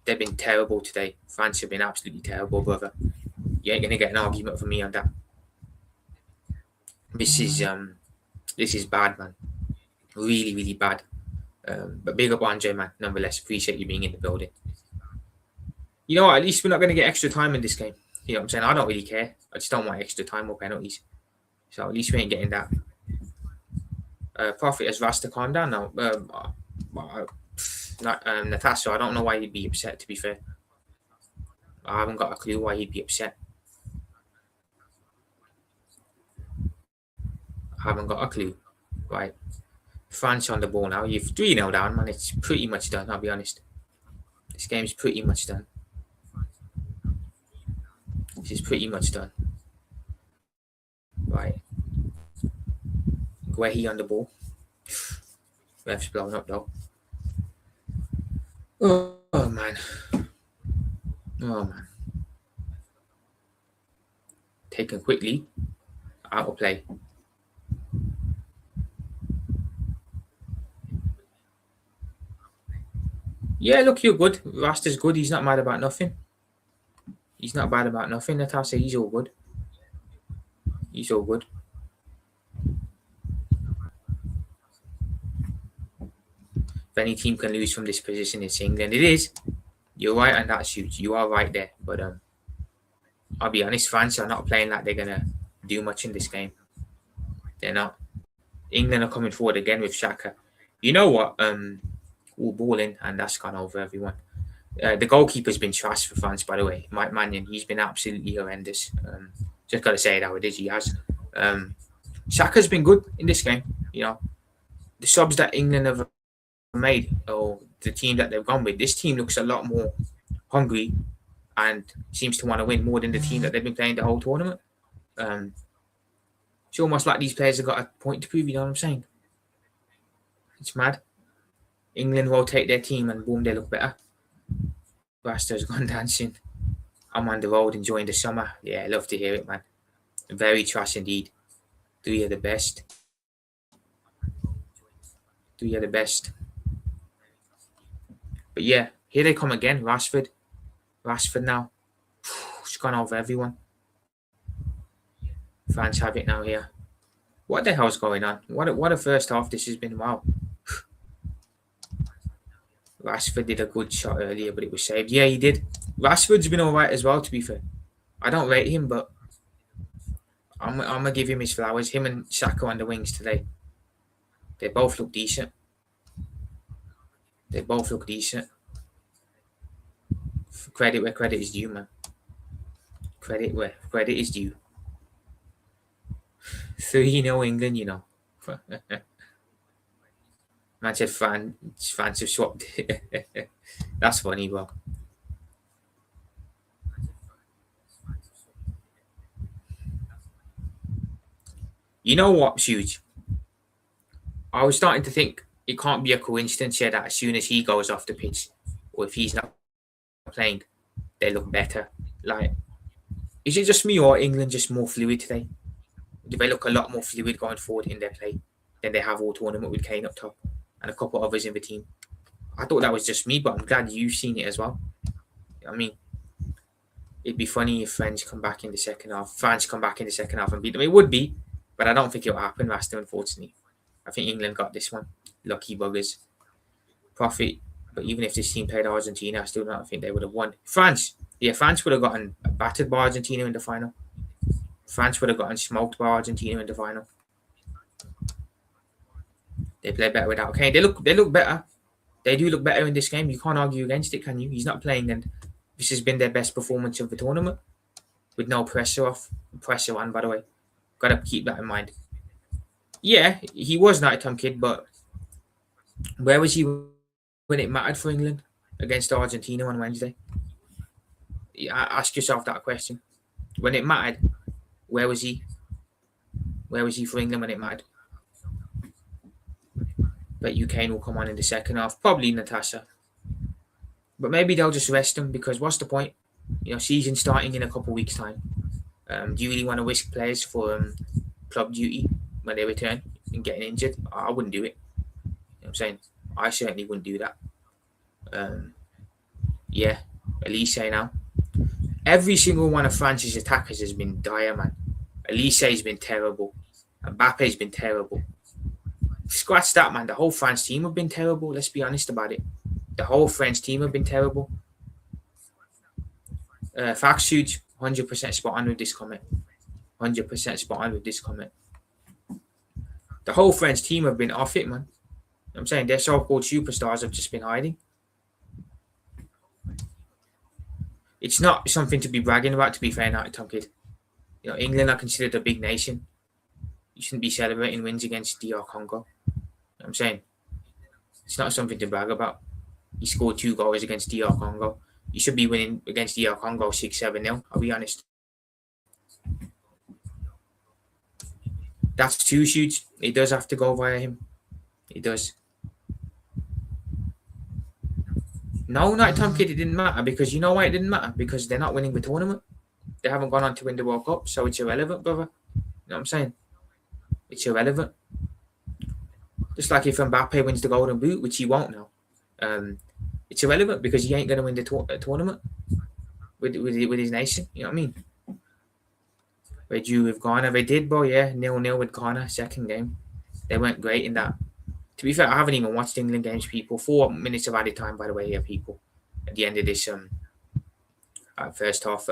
They've been terrible today. France have been absolutely terrible, brother. You ain't gonna get an argument from me on that. This is bad, man. Really, really bad. But big up Andre, man. Nonetheless, appreciate you being in the building. You know what? At least we're not going to get extra time in this game. You know what I'm saying? I don't really care. I just don't want extra time or penalties. So at least we ain't getting that. Prophet has Rasta calm down now. Natasha, I don't know why he'd be upset, to be fair. I haven't got a clue why he'd be upset. I haven't got a clue. Right. France on the ball now. You've 3-0 down, man. It's pretty much done, I'll be honest. This game's pretty much done. This is pretty much done. Right. Guehi on the ball. Ref's blown up though. Oh man. Oh man. Taken quickly. Out of play. Yeah, look, you're good. Rasta's good. He's not mad about nothing. He's not bad about nothing, Natasha. He's all good. He's all good. If any team can lose from this position, it's England. It is. You're right on that, Shoot. You are right there. But I'll be honest, France are not playing like they're gonna do much in this game. They're not. England are coming forward again with Xhaka. You know what? We're balling, and that's gone over everyone. The goalkeeper's been trash for France, by the way. Mike Mannion, he's been absolutely horrendous. Just got to say it how it is. He has. Xhaka's been good in this game. You know, the subs that England have made, or the team that they've gone with, this team looks a lot more hungry and seems to want to win more than the team that they've been playing the whole tournament. It's almost like these players have got a point to prove. You know what I'm saying? It's mad. England rotate their team and boom, they look better. Rasta's gone dancing. I'm on the road enjoying the summer. Yeah, I love to hear it, man. Very trash indeed. Three of the best. Three of the best. But yeah, here they come again. Rashford now. It's gone over everyone. France have it now here. What the hell's going on? What a first half this has been. Wow. Rashford did a good shot earlier, but it was saved. Yeah, he did. Rashford's been all right as well, to be fair. I don't rate him, but I'm going to give him his flowers. Him and Saka on the wings today. They both look decent. Credit where credit is due, man. Credit where credit is due. 3-0 England, you know. Man said fans have swapped. That's funny, bro. You know what's huge? I was starting to think it can't be a coincidence here that as soon as he goes off the pitch, or if he's not playing, they look better. Like, is it just me or England just more fluid today? Do they look a lot more fluid going forward in their play than they have all tournament with Kane up top and a couple others in the team? I thought that was just me, but I'm glad you've seen it as well. I mean, it'd be funny if France come back in the second half and beat them. It would be, but I don't think it'll happen, Rasta, unfortunately. I think England got this one. Lucky buggers. Profit. But even if this team played Argentina, I still don't think they would have won. France would have gotten battered by Argentina in the final. France would have gotten smoked by Argentina in the final. They play better without Kane. They look better. They do look better in this game. You can't argue against it, can you? He's not playing, and this has been their best performance of the tournament with no pressure on, by the way. Got to keep that in mind. Yeah, he was nighttime kid, but where was he when it mattered for England against Argentina on Wednesday? Ask yourself that question. When it mattered, where was he? Where was he for England when it mattered? Bet UK will come on in the second half. Probably Natasha. But maybe they'll just rest him because what's the point? You know, season starting in a couple of weeks' time. Do you really want to risk players for club duty when they return and getting injured? I wouldn't do it. You know what I'm saying? I certainly wouldn't do that. Yeah, Elise now. Every single one of France's attackers has been dire, man. Elise has been terrible. Mbappe's been terrible. Scratch that, man. The whole France team have been terrible. Let's be honest about it. The whole French team have been terrible. Facts huge. 100% spot on with this comment. 100% spot on with this comment. The whole French team have been off it, man. I'm saying their so-called superstars have just been hiding. It's not something to be bragging about, to be fair, now, Tom Kid. You know, England are considered a big nation. You shouldn't be celebrating wins against DR Congo. You know what I'm saying? It's not something to brag about. He scored 2 goals against DR Congo. You should be winning against DR Congo 6-7-0, I'll be honest. That's 2 shoots. It does have to go via him. It does. No, Nighttime Kid, it didn't matter because you know why it didn't matter? Because they're not winning the tournament. They haven't gone on to win the World Cup, so it's irrelevant, brother. You know what I'm saying? It's irrelevant. Just like if Mbappe wins the Golden Boot, which he won't now. It's irrelevant because he ain't going to win the tournament with his nation. You know what I mean? They drew with Ghana. They did, bro, yeah. 0-0 with Ghana, second game. They weren't great in that. To be fair, I haven't even watched England games, people. 4 minutes of added time, by the way, here, people. At the end of this first half.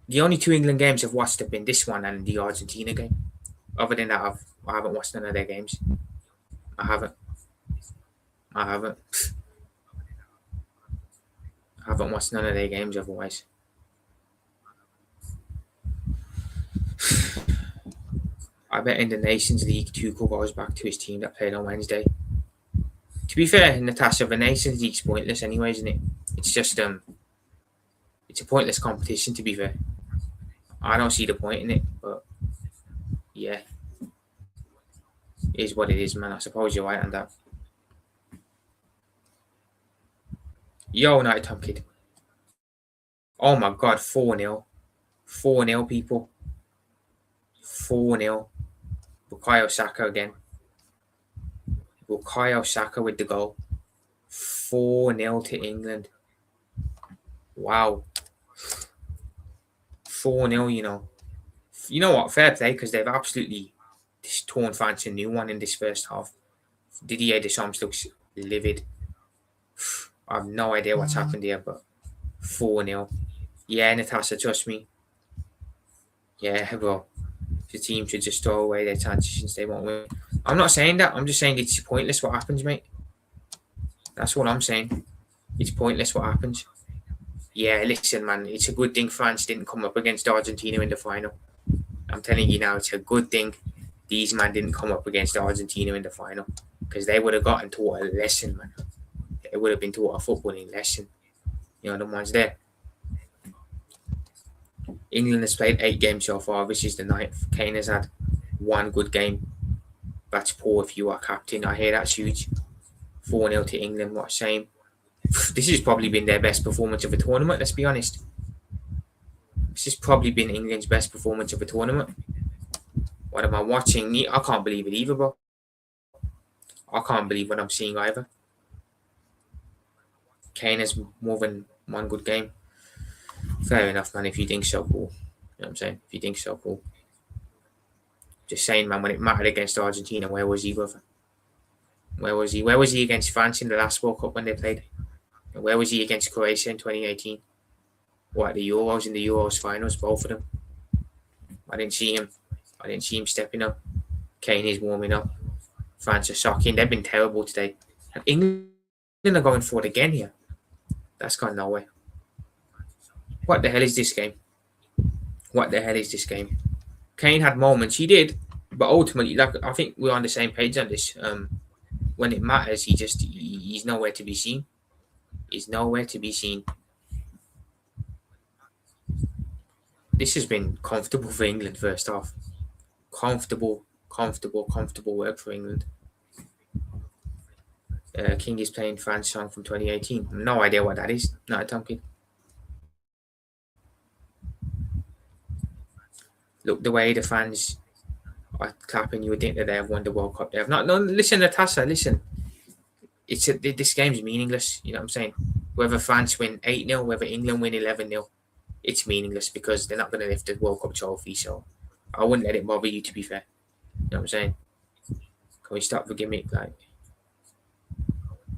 The only two England games I've watched have been this one and the Argentina game. Other than that, I haven't watched none of their games. I haven't. I haven't. I haven't watched none of their games otherwise. I bet in the Nations League, Tuchel goes back to his team that played on Wednesday. To be fair, Natasha, the Nations League's pointless anyway, isn't it? It's just it's a pointless competition. To be fair, I don't see the point in it. But yeah, it is what it is, man. I suppose you're right on that. Yo, Night Tom Kid. Oh my God, 4-0. 4-0, people. 4-0. Bukayo Saka again. Bukayo Saka with the goal. 4-0 to England. Wow. 4-0, you know. You know what? Fair play, because they've absolutely just torn fancy a new one in this first half. Didier Deschamps looks livid. I have no idea what's happened here, but 4-0. Yeah, Natasha, trust me. Yeah, well, the team should just throw away their chances since they won't win. I'm not saying that. I'm just saying it's pointless what happens, mate. That's what I'm saying. It's pointless what happens. Yeah, listen, man. It's a good thing France didn't come up against Argentina in the final. I'm telling you now, it's a good thing these men didn't come up against Argentina in the final, because they would have gotten taught a lesson, man. They would have been taught a footballing lesson. You know, the ones there. England has played 8 games so far. This is the 9th. Kane has had 1 good game. That's poor if you are captain. I hear that's huge. 4-0 to England. What a shame. This has probably been their best performance of a tournament, let's be honest. This has probably been England's best performance of a tournament. What am I watching? I can't believe it either, bro. I can't believe what I'm seeing either. Kane has more than 1 good game. Fair enough, man. If you think so, cool. You know what I'm saying? If you think so, cool. Just saying, man, when it mattered against Argentina, where was he, brother? Where was he? Where was he against France in the last World Cup when they played? And where was he against Croatia in 2018? What, the Euros, in the Euros finals, both of them? I didn't see him. I didn't see him stepping up. Kane is warming up. France are shocking. They've been terrible today. And England are going for it again here. That's gone nowhere. What the hell is this game? What the hell is this game? Kane had moments. He did. But ultimately, like, I think we're on the same page on this. When it matters, he's nowhere to be seen. He's nowhere to be seen. This has been comfortable for England first half. Comfortable work for England. King is playing France song from 2018. No idea what that is. No, Tom King. Look, the way the fans are clapping, you would think that they have won the World Cup. They have not. No, listen, Natasha, listen. This game's meaningless. You know what I'm saying? Whether France win 8-0, whether England win 11-0, it's meaningless because they're not going to lift the World Cup trophy. So I wouldn't let it bother you, to be fair. You know what I'm saying? Can we stop the gimmick? Like,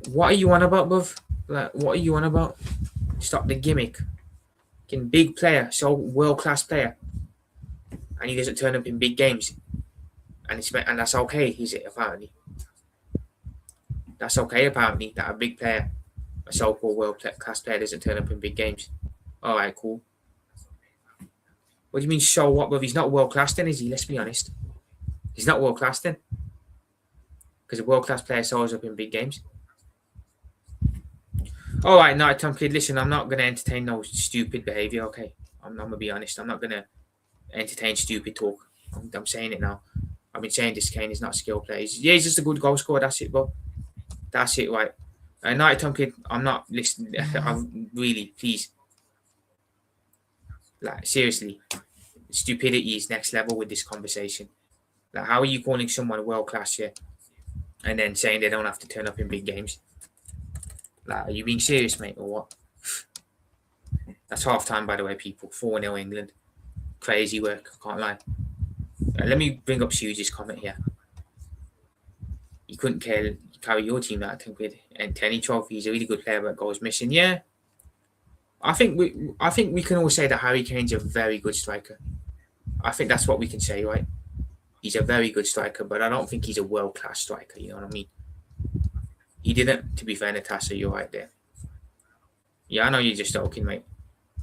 what are you on about, bruv? Like, what are you on about? Stop the gimmick. Big player, so world-class player. And he doesn't turn up in big games. And that's okay, is it, apparently? That's okay, apparently, that a big player, a so-called world-class player, doesn't turn up in big games. All right, cool. What do you mean, so what, bruv? He's not world-class then, is he? Let's be honest. He's not world-class then. Because a world-class player shows up in big games. All right, no, Tom Kid, listen, I'm not going to entertain no stupid behaviour, okay? I'm going to be honest. I'm not going to entertain stupid talk. I'm saying it now. I've been saying this. Kane is not a skill player. He's just a good goal scorer. That's it, bro. That's it, right? No, Tom Kid, I'm not listening. I'm really, please. Like, seriously. Stupidity is next level with this conversation. Like, how are you calling someone world-class here and then saying they don't have to turn up in big games? Like, are you being serious, mate, or what? That's half-time, by the way, people. 4-0 England. Crazy work, I can't lie. Let me bring up Hughes' comment here. You couldn't carry your team out, I think, with and 10 trophy. He's a really good player, but goals missing. Yeah. I think we can all say that Harry Kane's a very good striker. I think that's what we can say, right? He's a very good striker, but I don't think he's a world class striker. You know what I mean? He didn't. To be fair, Natasha, you're right there. Yeah, I know you're just joking, mate.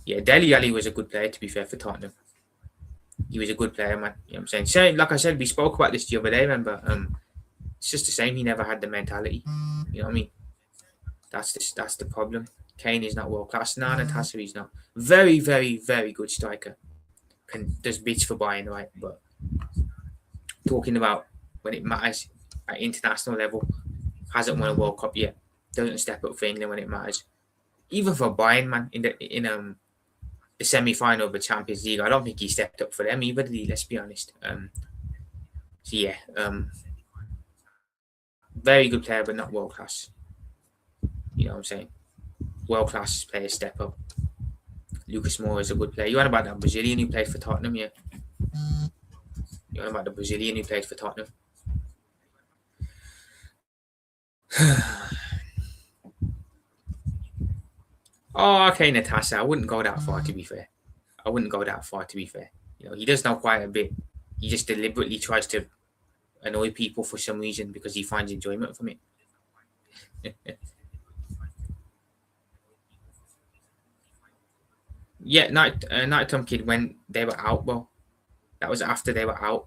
Yeah, Dele Alli was a good player. To be fair, for Tottenham, he was a good player, man. You know what I'm saying? So, like I said, we spoke about this the other day. Remember? It's just the same. He never had the mentality. You know what I mean? That's the problem. Kane is not world class. Nah, Natasha, he's not. Very, very, very good striker. Does bits for Bayern, right? But talking about when it matters at international level, hasn't won a World Cup yet. Doesn't step up for England when it matters. Even for Bayern, man, in the semi-final of the Champions League, I don't think he stepped up for them either. Did he? Let's be honest. So yeah, very good player, but not world class. You know what I'm saying? World class players step up. Lucas Moura is a good player. You want about that Brazilian who played for Tottenham, yeah? You want about the Brazilian who played for Tottenham? Oh, okay, Natasha. I wouldn't go that far, to be fair. I wouldn't go that far, to be fair. You know, he does know quite a bit. He just deliberately tries to annoy people for some reason because he finds enjoyment from it. Yeah, Nighttime Kid, when they were out, well, that was after they were out.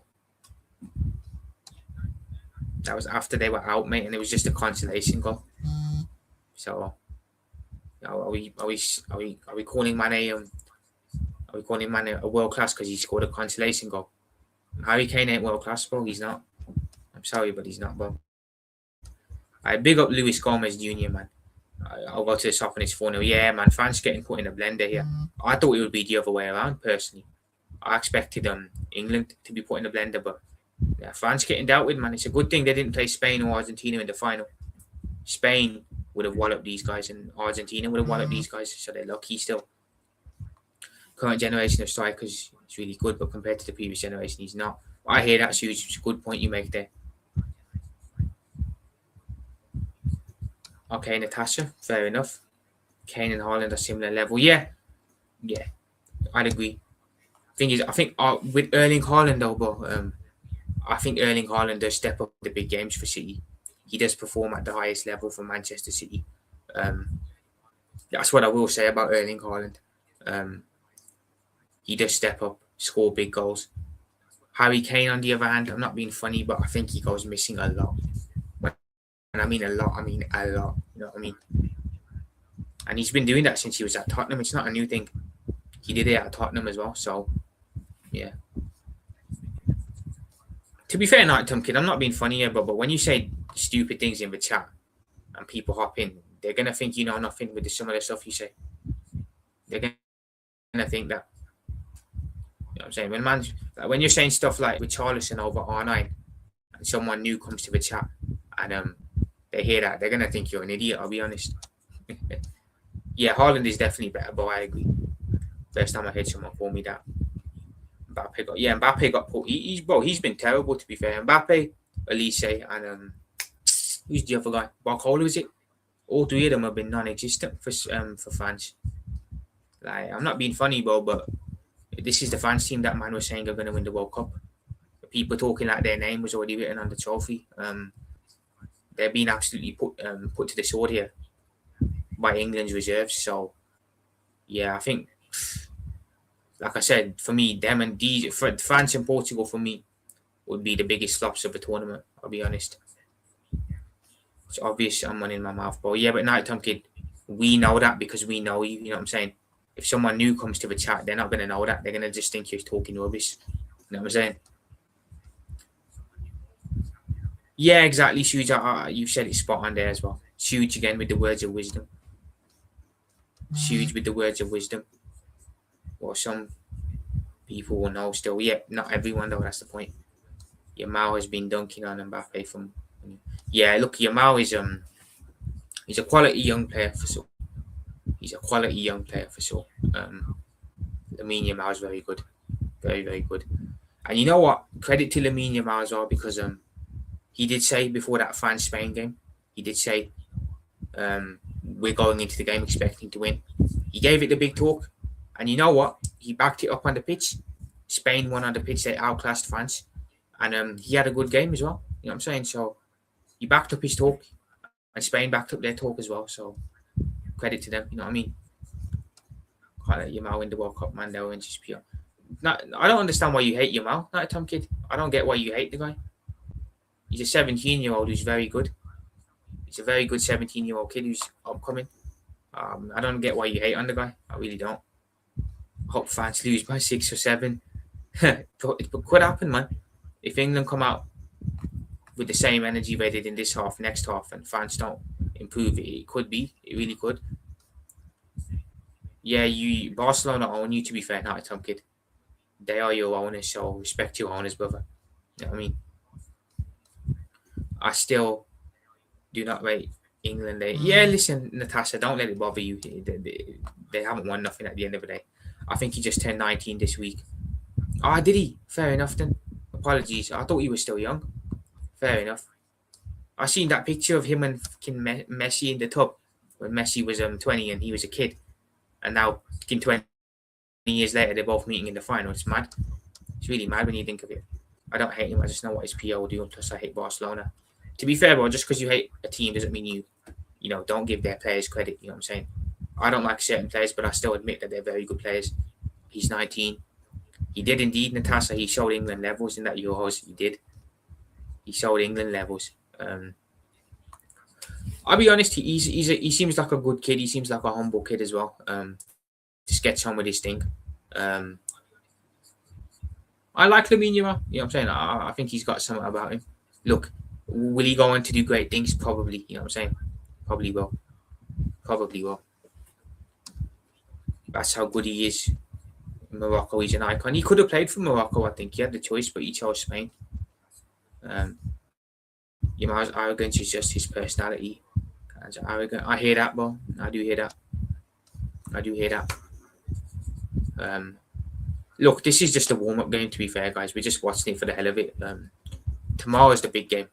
That was after they were out, mate, and it was just a consolation goal. So, are we calling Man a world class because he scored a consolation goal? Harry Kane ain't world class, bro. He's not. I'm sorry, but he's not, bro. I big up Luis Gomez Jr., man. I'll go to the top and it's 4-0. Yeah, man, France getting put in a blender here. I thought it would be the other way around, personally. I expected England to be put in a blender, but yeah, France getting dealt with, man. It's a good thing they didn't play Spain or Argentina in the final. Spain would have walloped these guys, and Argentina would have walloped these guys, so they're lucky still. Current generation of strikers is really good, but compared to the previous generation, he's not. I hear that's a good point you make there. Okay, Natasha, fair enough. Kane and Haaland are similar level. Yeah, I'd agree. Thing is, I think with Erling Haaland though, bro, I think Erling Haaland does step up the big games for City. He does perform at the highest level for Manchester City. That's what I will say about Erling Haaland. He does step up, score big goals. Harry Kane, on the other hand, I'm not being funny, but I think he goes missing a lot. And I mean a lot. You know what I mean? And he's been doing that since he was at Tottenham. It's not a new thing. He did it at Tottenham as well. So, yeah. To be fair, Nighttime Kid, I'm not being funny here, but when you say stupid things in the chat and people hop in, they're going to think you know nothing with some of the stuff you say. They're going to think that. You know what I'm saying? When you're saying stuff like Richarlison over R9 and someone new comes to the chat and they hear that, they're going to think you're an idiot, I'll be honest. Yeah, Haaland is definitely better, but I agree. First time I heard someone call me that. Mbappe got put. He's been terrible, to be fair. Mbappe, Elise, and who's the other guy? Barcola, is it? All three of them have been non-existent for France. Like, I'm not being funny, bro, but this is the France team that man was saying are going to win the World Cup. The people talking like their name was already written on the trophy. They're being absolutely put to the sword here by England's reserves. So, yeah, I think, like I said, for me, them and France and Portugal, for me, would be the biggest flops of the tournament, I'll be honest. It's obvious I'm running my mouth, but yeah, but Nighttime Kid, we know that because we know you, you know what I'm saying? If someone new comes to the chat, they're not going to know that. They're going to just think you're talking rubbish. You know what I'm saying? Yeah, exactly, Huge. You said it spot on there as well. Huge again with the words of wisdom. Huge with the words of wisdom. Well, some people will know still. Yeah, not everyone though, that's the point. Yamal has been dunking on Mbappe from... Yeah, look, Yamal is he's a quality young player for sure. Lamine Yamal is very good. Very, very good. And you know what? Credit to Lamine Yamal as well, because he did say before that France-Spain game, he did say we're going into the game expecting to win. He gave it the big talk. And you know what? He backed it up on the pitch. Spain won on the pitch. They outclassed France. And he had a good game as well. You know what I'm saying? So he backed up his talk. And Spain backed up their talk as well. So credit to them. You know what I mean? Can't let Yamal win the World Cup, man. They'll win just pure. I don't understand why you hate Yamal, not a Tom kid. I don't get why you hate the guy. He's a 17-year-old who's very good. He's a very good 17-year-old kid who's upcoming. I don't get why you hate on the guy. I really don't. Hope France lose by 6 or 7. It could happen, man. If England come out with the same energy they did in this half, next half, and France don't improve, it could be. It really could. Yeah, Barcelona own you, to be fair, not a Tom kid. They are your owners, so respect your owners, brother. You know what I mean? I still do not rate England. Listen, Natasha, don't let it bother you. They haven't won nothing at the end of the day. I think he just turned 19 this week. Ah, did he? Fair enough then. Apologies. I thought he was still young. Fair enough. I seen that picture of him and Messi in the tub when Messi was 20 and he was a kid. And now 20 years later, they're both meeting in the final. It's mad. It's really mad when you think of it. I don't hate him. I just know what his PR will do. Plus, I hate Barcelona. To be fair, bro, just because you hate a team doesn't mean you don't give their players credit. You know what I'm saying? I don't like certain players, but I still admit that they're very good players. He's 19. He did indeed, Natasha. He showed England levels in that Euros. He did. He showed England levels. I'll be honest. He seems like a good kid. He seems like a humble kid as well. Just gets on with his thing. I like Lamine Yamal. You know what I'm saying? I think he's got something about him. Look, will he go on to do great things? Probably. You know what I'm saying? Probably will. Probably will. That's how good he is. In Morocco, he's an icon. He could have played for Morocco, I think. He had the choice, but he chose Spain. Yamal's arrogance is just his personality. Arrogant. I hear that, bro. I do hear that. Look, this is just a warm-up game, to be fair, guys. We're just watching it for the hell of it. Tomorrow's the big game.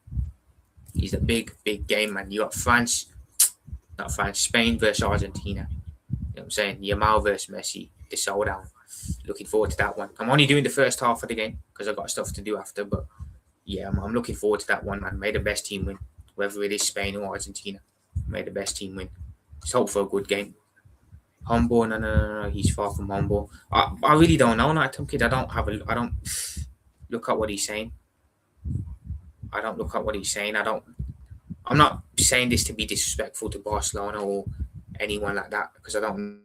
It's the big game, man. You got Spain versus Argentina. You know what I'm saying? Yamal versus Messi, the showdown. Looking forward to that one. I'm only doing the first half of the game because I've got stuff to do after. But yeah, I'm looking forward to that one, man. May the best team win. Whether it is Spain or Argentina, may the best team win. Let's hope for a good game. Humble, no. He's far from humble. I really don't know, Tom Kid. I don't look at what he's saying. I'm not saying this to be disrespectful to Barcelona or anyone like that because I don't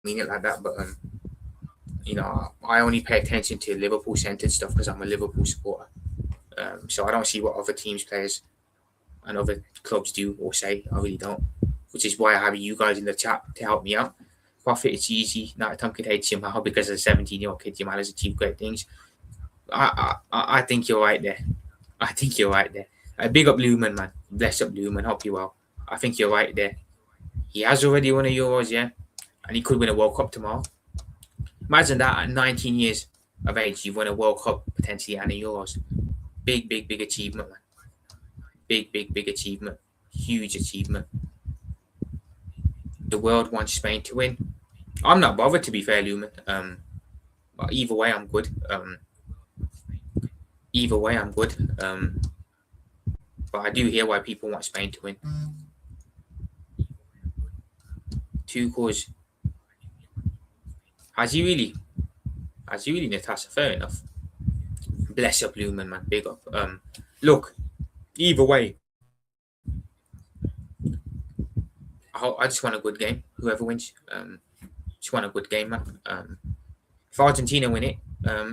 mean it like that. But I only pay attention to Liverpool-centered stuff because I'm a Liverpool supporter. So I don't see what other teams, players, and other clubs do or say. I really don't. Which is why I have you guys in the chat to help me out. Profit, it's easy. Not Tom Kid hates Yamal because as a 17-year-old kid, Yamal has achieved great things. I think you're right there. Big up Lumen, man. Bless up Lumen. Hope you well. I think you're right there. He has already won a Euros, yeah? And he could win a World Cup tomorrow. Imagine that at 19 years of age, you've won a World Cup potentially and a Euros. Big achievement, man. Big achievement. Huge achievement. The world wants Spain to win. I'm not bothered, to be fair, Lumen. But either way, I'm good. But I do hear why people want Spain to win. Tuchel's. Has he really, Natasha? Fair enough. Bless up, Lumen, man. Big up. Look, either way, I just want a good game. Whoever wins, just want a good game, man. If Argentina win it,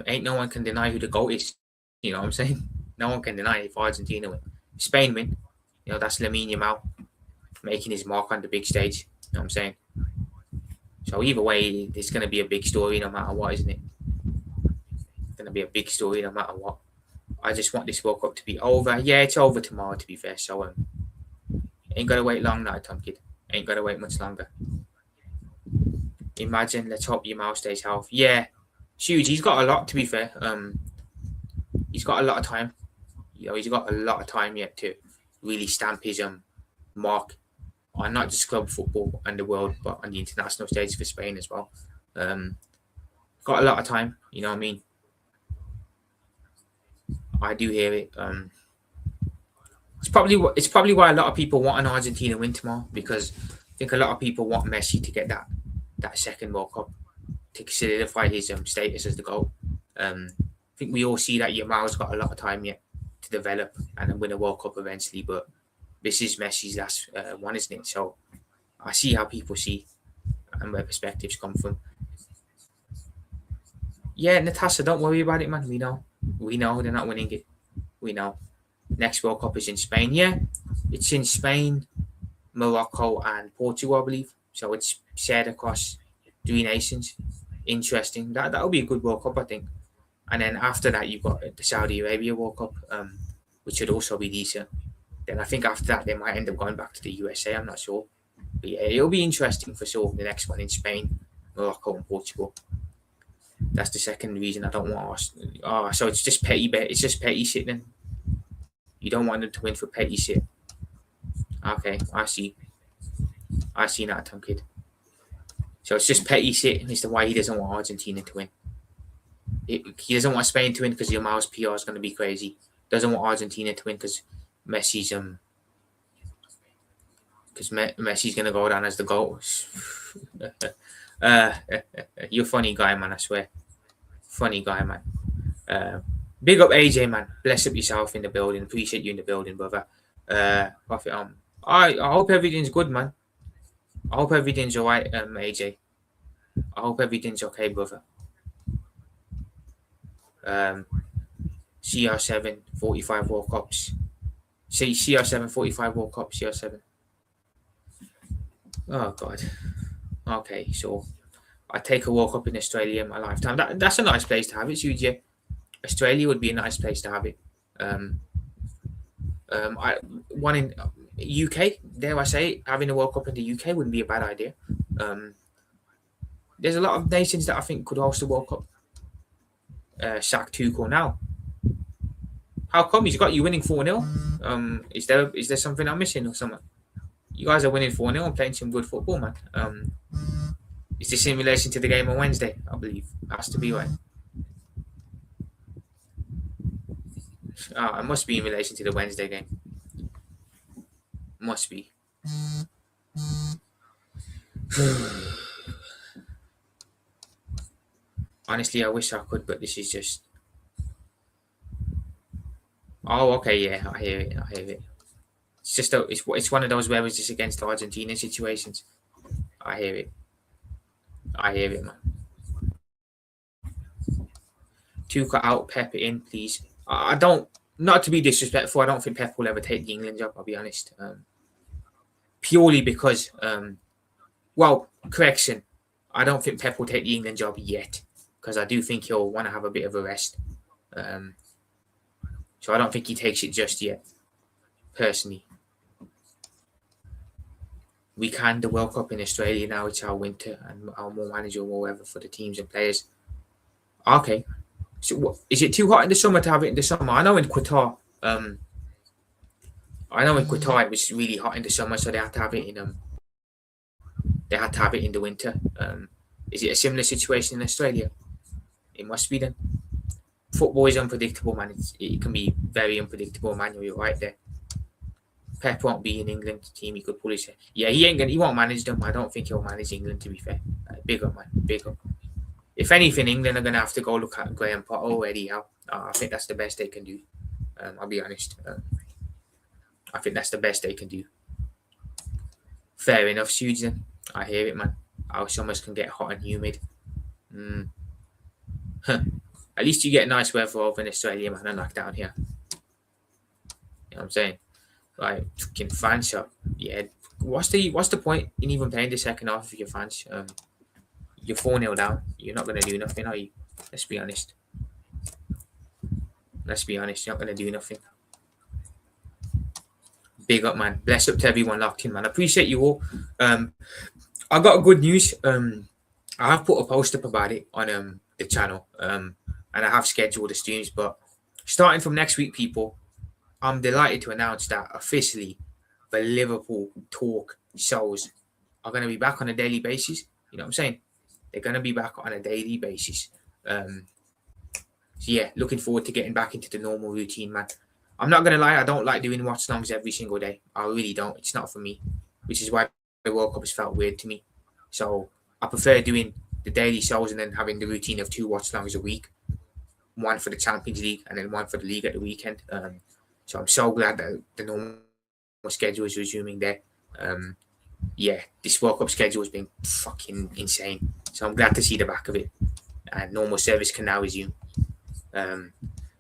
ain't no one can deny who the GOAT is. You know what I'm saying? No one can deny it if Argentina win. If Spain win, that's Lamine Yamal making his mark on the big stage. You know what I'm saying? So either way, it's going to be a big story no matter what, isn't it? It's going to be a big story no matter what. I just want this World Cup to be over. Yeah, it's over tomorrow, to be fair. So ain't got to wait long now, Tom Kid. Ain't got to wait much longer. Imagine, let's hope Yamal stays healthy. Yeah, huge. He's got a lot, to be fair. He's got a lot of time. He's got a lot of time yet to really stamp his mark on not just club football and the world, but on the international stage for Spain as well. Got a lot of time, you know what I mean? I do hear it. It's probably why a lot of people want an Argentina win tomorrow, because I think a lot of people want Messi to get that second World Cup to solidify his status as the GOAT. I think we all see that Yamal's got a lot of time yet to develop and then win a World Cup eventually, but this is Messi's last one, isn't it? So I see how people see and where perspectives come from. Yeah, Natasha, don't worry about it, man. We know they're not winning it. We know. Next World Cup is in Spain. Yeah, it's in Spain, Morocco, and Portugal, I believe. So it's shared across 3 nations. Interesting. That'll be a good World Cup, I think. And then after that, you've got the Saudi Arabia World Cup, which should also be decent. Then I think after that, they might end up going back to the USA. I'm not sure. But yeah, it'll be interesting for sure. The next one in Spain, Morocco, and Portugal. That's the second reason I don't want us. Oh, so it's just petty bet. It's just petty shit then. You don't want them to win for petty shit. Okay, I see that, Tom Kid. So it's just petty shit as to why he doesn't want Argentina to win. He doesn't want Spain to win because Yamal's PR is going to be crazy. Doesn't want Argentina to win because Messi's Messi's going to go down as the GOAT. You're a funny guy, man, I swear. Funny guy, man. Big up AJ, man. Bless up yourself in the building. Appreciate you in the building, brother. Prophet, I hope everything's good, man. I hope everything's alright, AJ. I hope everything's okay, brother. CR7 45 World Cups. CR7 45 World Cups. CR7. Oh God. Okay, so I take a World Cup in Australia in my lifetime. That's a nice place to have it, Suja. Australia would be a nice place to have it. One in UK, dare I say, having a World Cup in the UK wouldn't be a bad idea. There's a lot of nations that I think could host a World Cup. Sack Tuchel now. How come he's got you winning 4-0? Is there something I'm missing or something? You guys are winning 4-0 and playing some good football, man. Is this in relation to the game on Wednesday? I believe has to be right. It must be in relation to the Wednesday game. Must be. Honestly, I wish I could, but this is just. Oh, okay, yeah, I hear it. It's just it's one of those where it's just against Argentina situations. I hear it, man. Tuchel out, Pep in, please. I don't. Not to be disrespectful, I don't think Pep will ever take the England job. I'll be honest. Purely because, correction. I don't think Pep will take the England job yet, because I do think he'll want to have a bit of a rest. So I don't think he takes it just yet. Personally, we can the World Cup in Australia now. It's our winter and our more manageable or whatever for the teams and players. Okay. So is it too hot in the summer to have it in the summer? I know in Qatar, it was really hot in the summer, so they had to have it in the winter. Is it a similar situation in Australia? It must be then. Football is unpredictable, man. It can be very unpredictable, man. You're right there. Pep won't be in England team. He could pull his. Yeah, he won't manage them. I don't think he'll manage England. To be fair, big up, man. Big up. If anything, England are going to have to go look at Graham Potter already. I think that's the best they can do. I'll be honest. I think that's the best they can do. Fair enough, Susan. I hear it, man. Our summers can get hot and humid. At least you get nice weather over in Australia, man, unlike down here. You know what I'm saying? Like, fucking fans shop. Yeah. What's the point in even playing the second half of your fans? You're 4-0 down. You're not going to do nothing, are you? Let's be honest. You're not going to do nothing. Big up, man. Bless up to everyone locked in, man. I appreciate you all. I got good news. I have put a post up about it on the channel. And I have scheduled the streams. But starting from next week, people, I'm delighted to announce that officially the Liverpool talk shows are going to be back on a daily basis. You know what I'm saying? They're going to be back on a daily basis. So yeah, looking forward to getting back into the normal routine, man. I'm not going to lie, I don't like doing watch-alongs every single day. I really don't. It's not for me, which is why the World Cup has felt weird to me. So I prefer doing the daily shows and then having the routine of 2 watch-alongs a week. One for the Champions League and then one for the league at the weekend. So I'm so glad that the normal schedule is resuming there. Yeah, this World Cup schedule has been fucking insane. So I'm glad to see the back of it. And normal service can now resume.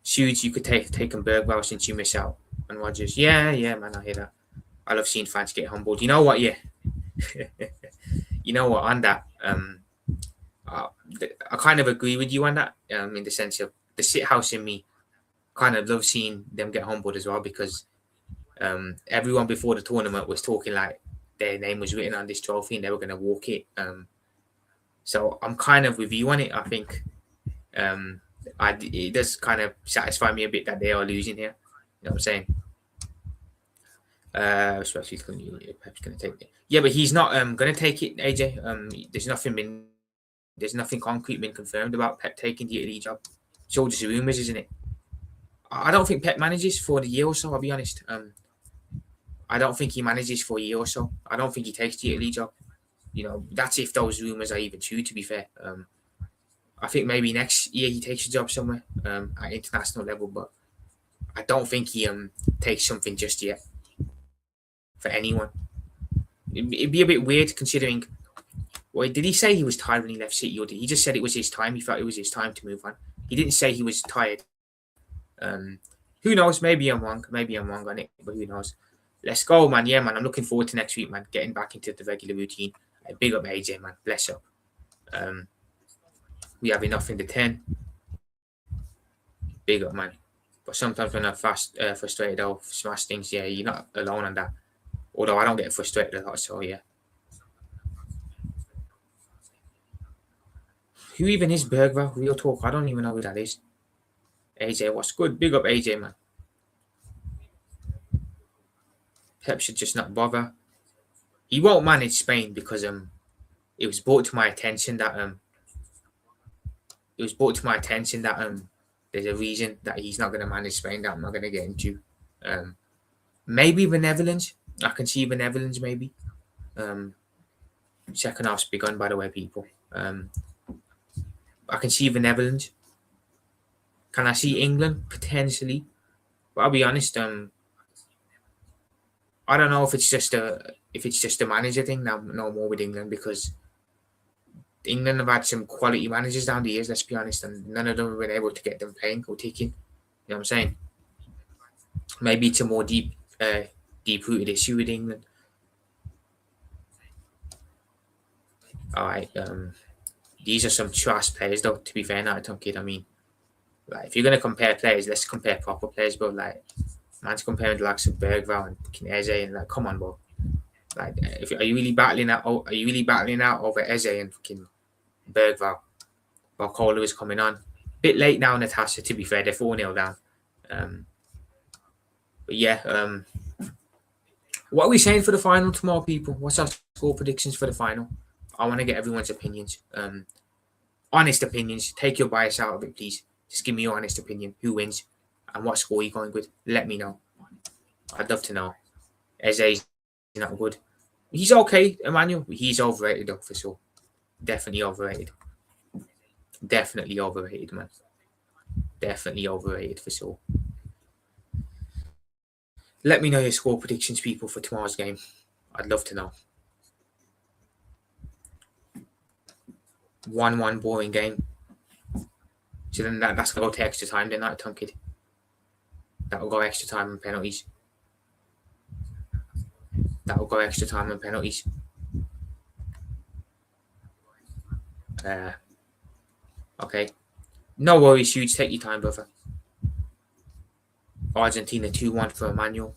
Shoots, you could take Bergwell since you miss out on Rodgers. Yeah, man, I hear that. I love seeing fans get humbled. You know what? Yeah. You know what? On that, I kind of agree with you on that. In the sense of the sit house in me, kind of love seeing them get humbled as well because everyone before the tournament was talking like their name was written on this trophy and they were going to walk it. So I'm kind of with you on it. I think it does kind of satisfy me a bit that they are losing here. You know what I'm saying? Especially Pep's going to take it. Yeah, but he's not going to take it, AJ. There's nothing concrete been confirmed about Pep taking the Italy job. It's all just rumours, isn't it? I don't think Pep manages for the year or so, I'll be honest. I don't think he manages for a year or so. I don't think he takes the Italy job. You know, that's if those rumours are even true, to be fair. I think maybe next year he takes a job somewhere at international level, but I don't think he takes something just yet for anyone. It'd be a bit weird considering. Well, did he say he was tired when he left City, or did he just said it was his time? He felt it was his time to move on. He didn't say he was tired. Who knows? Maybe I'm wrong. Maybe I'm wrong on it, but who knows? Let's go, man. Yeah, man. I'm looking forward to next week, man. Getting back into the regular routine. Big up AJ, man. Bless up. We have enough in the 10. Big up, man. But sometimes when I'm frustrated, I'll smash things. Yeah, you're not alone on that. Although I don't get frustrated a lot, so yeah. Who even is Bergwell? Real talk. I don't even know who that is. AJ, what's good? Big up AJ, man. Pep should just not bother. He won't manage Spain because it was brought to my attention that there's a reason that he's not going to manage Spain that I'm not going to get into. Maybe the Netherlands. I can see the Netherlands maybe. Second half's begun, by the way, people. I can see the Netherlands. Can I see England potentially? But I'll be honest. I don't know if it's just a manager thing now. No more with England because England have had some quality managers down the years. Let's be honest, and none of them have been able to get them playing or ticking. You know what I'm saying? Maybe it's a more deep-rooted issue with England. All right. These are some trash players, though. To be fair, not Tom Kid. I mean, like if you're gonna compare players, let's compare proper players. But like, man's comparing the likes of Bergwijn and Eze, and like, come on, bro. Like, are you really battling out over Eze and fucking Bergwijn while Kohler is coming on? Bit late now, Natasha. To be fair, they're 4-0 down. But yeah, what are we saying for the final tomorrow, people? What's our score predictions for the final? I want to get everyone's opinions. Honest opinions. Take your bias out of it, please. Just give me your honest opinion. Who wins and what score you're going with? Let me know. I'd love to know. Eze's not good. He's okay, Emmanuel. He's overrated, though, for sure. Definitely overrated. Definitely overrated, man. Definitely overrated, for sure. Let me know your score predictions, people, for tomorrow's game. I'd love to know. 1-1 boring game. So then that's going to go to extra time, then, Tom Kid. That will go extra time and penalties. Okay. No worries, Huge. Take your time, brother. Argentina 2-1 for Emmanuel.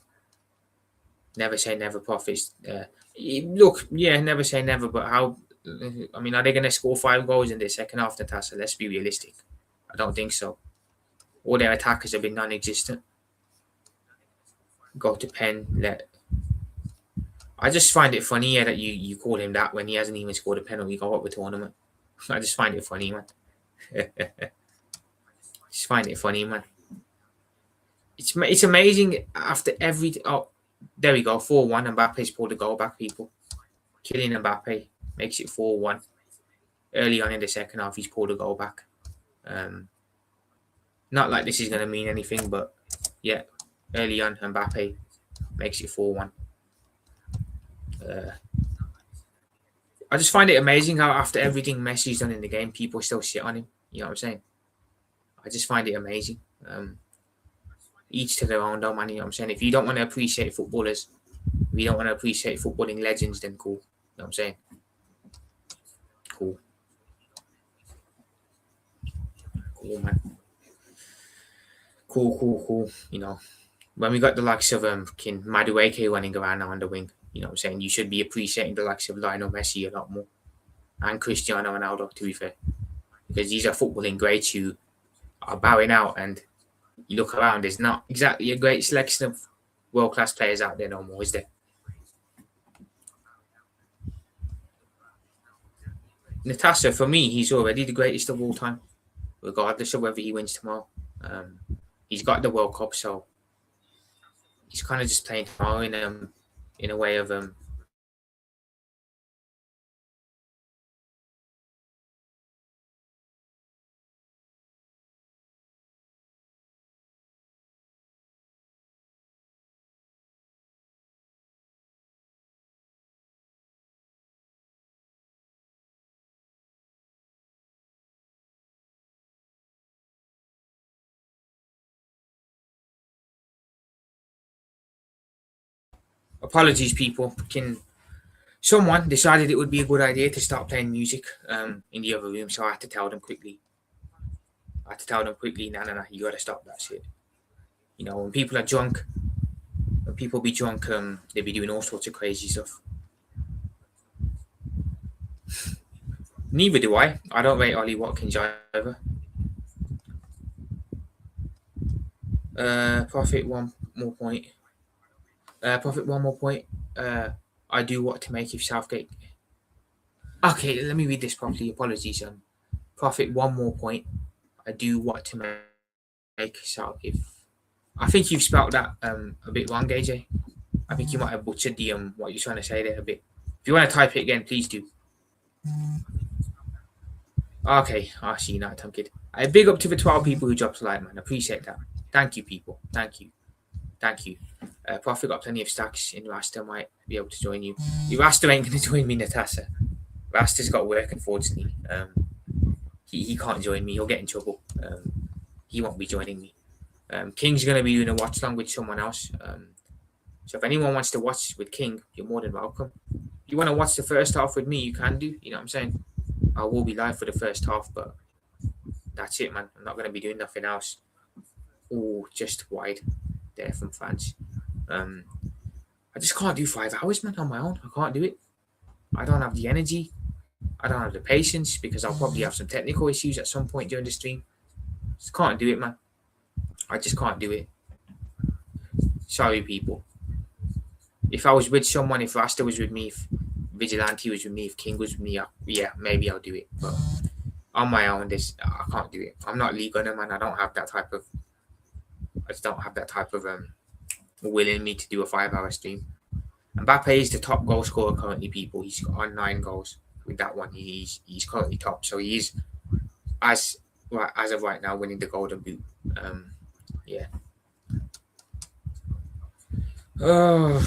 Never say never, Profits. Look, yeah, never say never, but how... I mean, are they going to score 5 goals in the second half, Natasha? Let's be realistic. I don't think so. All their attackers have been non-existent. Go to pen, let I just find it funny that you call him that when he hasn't even scored a penalty goal at the tournament. I just find it funny, man. Just find it funny, man. It's amazing after every. Oh, there we go. 4-1. Mbappe's pulled the goal back, people. Killing Mbappe makes it 4-1. Early on in the second half, he's pulled a goal back. Not like this is going to mean anything, but yeah, early on, Mbappe makes it 4-1. I just find it amazing how after everything Messi's done in the game, people still shit on him. You know what I'm saying? I just find it amazing. Each to their own, though, man. You know what I'm saying? If you don't want to appreciate footballers, if you don't want to appreciate footballing legends, then cool. You know what I'm saying? Cool. Cool, man. Cool. You know, when we got the likes of Madueke running around now on the wing, you know what I'm saying? You should be appreciating the likes of Lionel Messi a lot more. And Cristiano Ronaldo, to be fair. Because these are footballing greats who are bowing out, and you look around, there's not exactly a great selection of world-class players out there no more, is there? Natasha, for me, he's already the greatest of all time, regardless of whether he wins tomorrow. He's got the World Cup, so he's kind of just playing tomorrow in a way of apologies, people. Someone decided it would be a good idea to start playing music in the other room, so I had to tell them quickly. No, you gotta stop that shit. You know, when people are drunk, when people be drunk, they be doing all sorts of crazy stuff. Neither do I. I don't rate Ollie Watkins either. Profit one more point. Profit one more point. I do what to make if Southgate. Okay, let me read this properly. Apologies. Profit one more point. I do what to make Southgate. I think you've spelled that a bit wrong, AJ. I think you might have butchered the what you're trying to say there a bit. If you want to type it again, please do. Okay, I see you now, Tom Kid. A big up to the 12 people who dropped a like, man. Appreciate that. Thank you, people. Thank you. Profit got plenty of stacks in Rasta, might be able to join you. The Rasta ain't going to join me, Natasha. Rasta's got work, unfortunately. He can't join me. He'll get in trouble. He won't be joining me. King's going to be doing a watch along with someone else. So if anyone wants to watch with King, you're more than welcome. If you want to watch the first half with me, you can do. You know what I'm saying? I will be live for the first half, but that's it, man. I'm not going to be doing nothing else. Oh, just wide there from France. I just can't do 5 hours, man, on my own. I can't do it. I don't have the energy. I don't have the patience because I'll probably have some technical issues at some point during the stream. Just can't do it, man. I just can't do it. Sorry, people. If I was with someone, if Rasta was with me, if Vigilante was with me, if King was with me, yeah, maybe I'll do it. But on my own, I can't do it. I'm not Lee Gunner, man. I just don't have that type of will in me to do a 5-hour stream. Mbappe is the top goal scorer currently, people. He's on 9 goals with that one. He's currently top, so he is as of right now winning the Golden Boot. Yeah. Oh,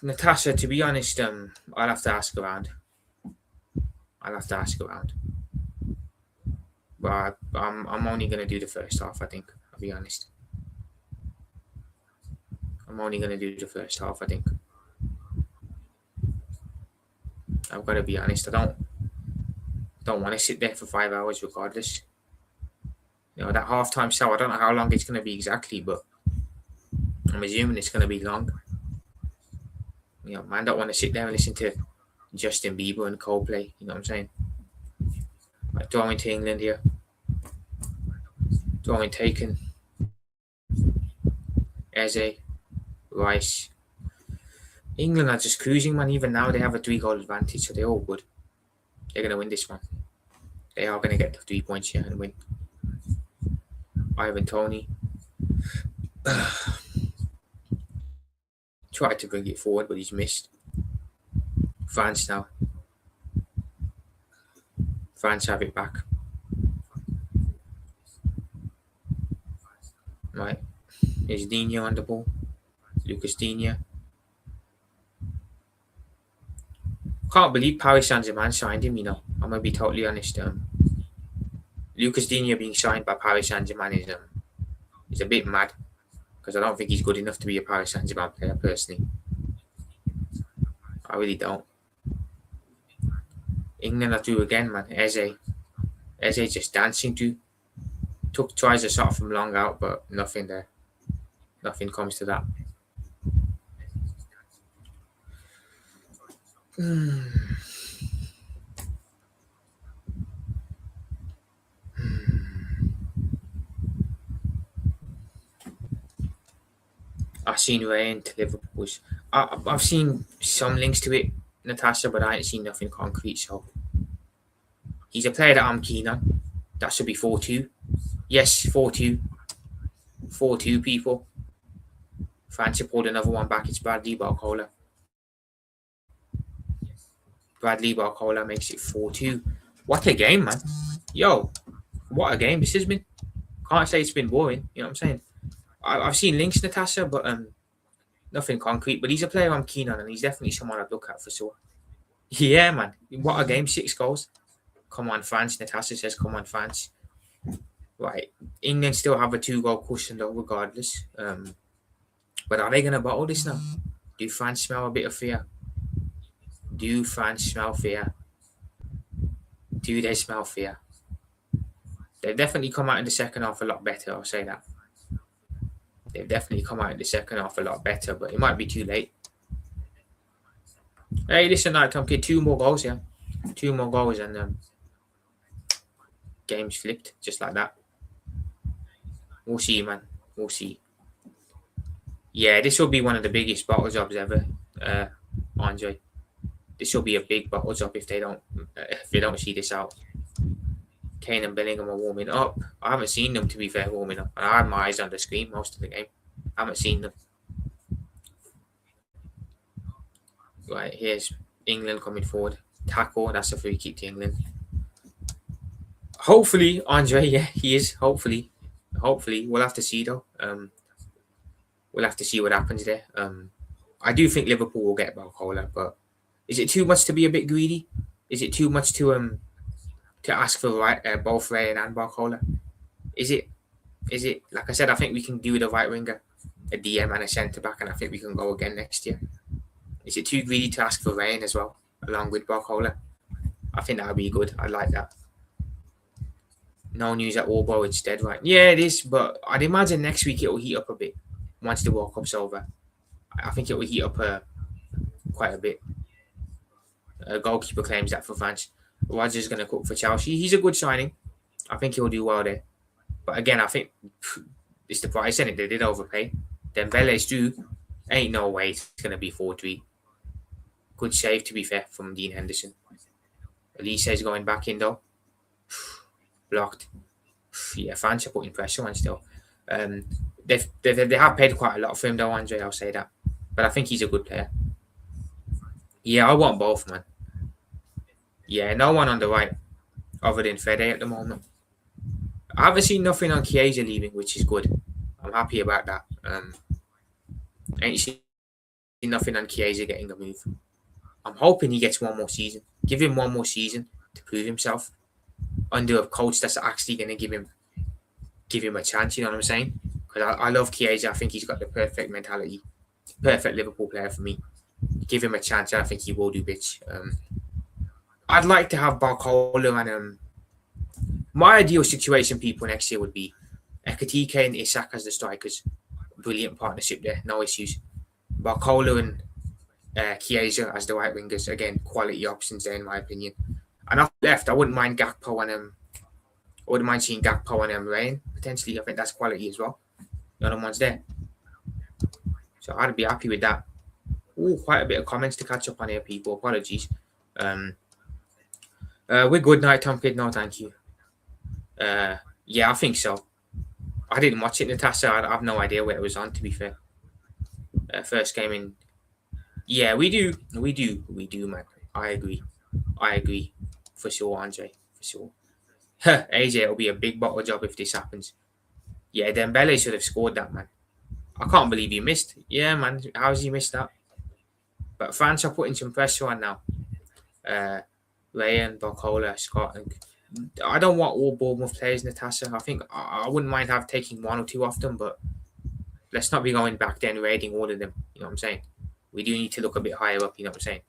Natasha, to be honest, I'll have to ask around. But I'm only gonna do the first half, I think. I'll be honest. I'm only gonna do the first half, I think. I've got to be honest. I don't want to sit there for 5 hours, regardless. You know, that halftime show. I don't know how long it's gonna be exactly, but I'm assuming it's gonna be long. You know, man, don't want to sit there and listen to Justin Bieber and Coldplay. You know what I'm saying? Like drawing to England here. Drawing taken. Eze, Rice. England are just cruising, man. Even now, they have a 3-goal advantage, so they're all good. They're going to win this one. They are going to get the 3 points here and win. Ivan Toney. Tried to bring it forward, but he's missed. France now. France have it back. Right. Here's Digne on the ball. Lucas Digne. Can't believe Paris Saint-Germain signed him, you know. I'm going to be totally honest. Lucas Digne being signed by Paris Saint-Germain is a bit mad, because I don't think he's good enough to be a Paris Saint-Germain player, personally. I really don't. England are through again, man. Eze just dancing too. Tries a shot from long out, but nothing there. Nothing comes to that. I've seen Ryan to Liverpool's. I've seen some links to it, Natasha, but I ain't seen nothing concrete. So he's a player that I'm keen on. That should be 4-2. Yes, 4-2. 4-2, people. France pulled another one back. It's Bradley Barcola. Bradley Barcola makes it 4-2. What a game, man. Yo, what a game this has been. Can't say it's been boring. You know what I'm saying? I've seen links, Natasha, but nothing concrete. But he's a player I'm keen on, and he's definitely someone I'd look at for sure. Yeah, man. What a game. 6 goals. Come on, France. Natasha says, come on, France. Right. England still have a 2-goal cushion, though, regardless. But are they going to bottle this now? Do France smell a bit of fear? Do France smell fear? Do they smell fear? They've definitely come out in the second half a lot better, I'll say that. They've definitely come out in the second half a lot better, but it might be too late. Hey, listen, Tom Kid, 2 more goals, yeah. 2 more goals and game's flipped, just like that. We'll see, man. We'll see. Yeah, this will be one of the biggest bottle jobs ever, Andre. This will be a big bottle job if they don't see this out. Kane and Bellingham are warming up. I haven't seen them, to be fair, warming up. I had my eyes on the screen most of the game. I haven't seen them. Right, here's England coming forward. Tackle, that's a free kick to England. Hopefully, Andre, yeah, he is. Hopefully. We'll have to see, though. We'll have to see what happens there. I do think Liverpool will get Barcola, but is it too much to be a bit greedy? Is it too much to ask for both Ryan and Barcola? Is it? Like I said, I think we can do the right winger, a DM and a centre back, and I think we can go again next year. Is it too greedy to ask for Ryan as well, along with Barcola? I think that would be good. I like that. No news at all, bro. It's dead, right? Yeah, it is, but I'd imagine next week it will heat up a bit once the World Cup's over. I think it will heat up quite a bit. Goalkeeper claims that for France. Rodgers going to cook for Chelsea. He's a good signing. I think he'll do well there. But again, I think it's the price, isn't it? They did overpay. Dembele's due. Ain't no way it's going to be 4-3. Good save, to be fair, from Dean Henderson. Elise is going back in, though. Blocked. Yeah, France are putting pressure on still. They have paid quite a lot for him, though, Andre. I'll say that. But I think he's a good player. Yeah, I want both, man. Yeah, no one on the right other than Fede at the moment. I haven't seen nothing on Chiesa leaving, which is good. I'm happy about that. Ain't seen nothing on Chiesa getting the move. I'm hoping he gets one more season. Give him one more season to prove himself under a coach that's actually going to give him a chance. You know what I'm saying? Because I love Chiesa. I think he's got the perfect mentality. Perfect Liverpool player for me. Give him a chance, and I think he will do bits. I'd like to have Barcola and my ideal situation, people, next year would be Ekatike and Isak as the strikers. Brilliant partnership there, no issues. Barcola and Chiesa as the right wingers. Again, quality options there in my opinion. And off left, I wouldn't mind Gakpo and I wouldn't mind seeing Gakpo and Rain potentially. I think that's quality as well. The other one's there, so I'd be happy with that. quite a bit of comments to catch up on here, people. Apologies. We're good night, Tom Kid. No, thank you. Yeah, I think so. I didn't watch it, Natasha. I have no idea where it was on, to be fair. First game in. Yeah, we do, man. I agree, for sure, Andre, for sure. AJ, it'll be a big bottle job if this happens. Yeah, Dembele should have scored that, man. I can't believe he missed. Yeah, man, how's he missed that? But France are putting some pressure on now. Ryan, Barcola, Scott. I don't want all Bournemouth players, Natasha. I think I wouldn't mind taking one or two off them, but let's not be going back there and raiding all of them. You know what I'm saying? We do need to look a bit higher up. You know what I'm saying?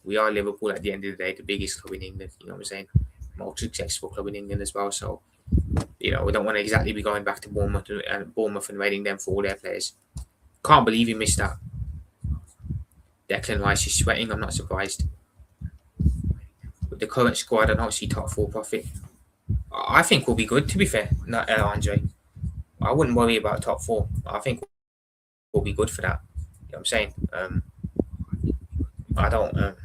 We are Liverpool at the end of the day, the biggest club in England. You know what I'm saying? Most successful club in England as well. So, we don't want to exactly be going back to Bournemouth and raiding them for all their players. Can't believe he missed that. Declan Rice is sweating. I'm not surprised. With the current squad, I don't see top 4 profit. I think we'll be good, to be fair, not Andre. I wouldn't worry about top 4. I think we'll be good for that. You know what I'm saying? I don't...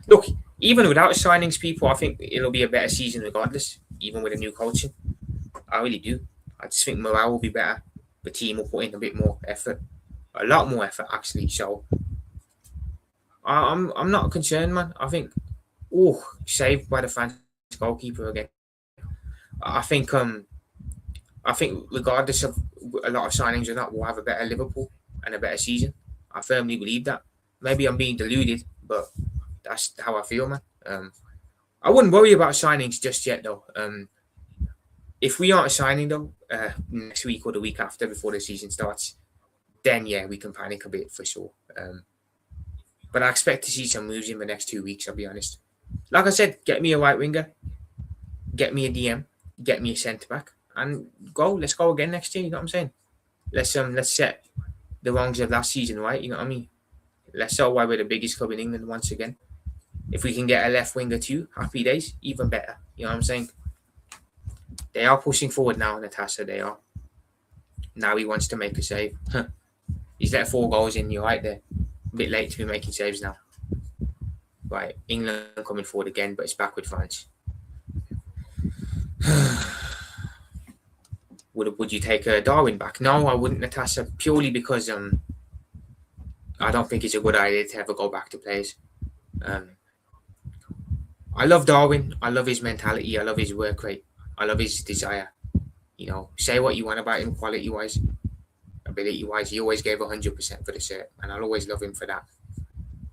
Look, even without signings, people, I think it'll be a better season regardless, even with a new coaching. I really do. I just think morale will be better. The team will put in a bit more effort. A lot more effort, actually. So, I'm not concerned, man. I think... saved by the French goalkeeper again. I think regardless of a lot of signings or not, we'll have a better Liverpool and a better season. I firmly believe that. Maybe I'm being deluded, but that's how I feel, man. I wouldn't worry about signings just yet, though. If we aren't signing, though, next week or the week after before the season starts, then, yeah, we can panic a bit for sure. But I expect to see some moves in the next 2 weeks, I'll be honest. Like I said, get me a right winger, get me a DM, get me a centre back, and go. Let's go again next year. You know what I'm saying? Let's set the wrongs of last season right. You know what I mean? Let's show why we're the biggest club in England once again. If we can get a left winger too, happy days, even better. You know what I'm saying? They are pushing forward now, Natasha. They are. Now he wants to make a save. He's let 4 goals in. You're right there. A bit late to be making saves now. Right, England coming forward again, but it's back with France. Would you take Darwin back? No, I wouldn't, Natasha, purely because I don't think it's a good idea to ever go back to players. I love Darwin. I love his mentality. I love his work rate. I love his desire. Say what you want about him quality-wise, ability-wise. He always gave 100% for the shirt, and I'll always love him for that.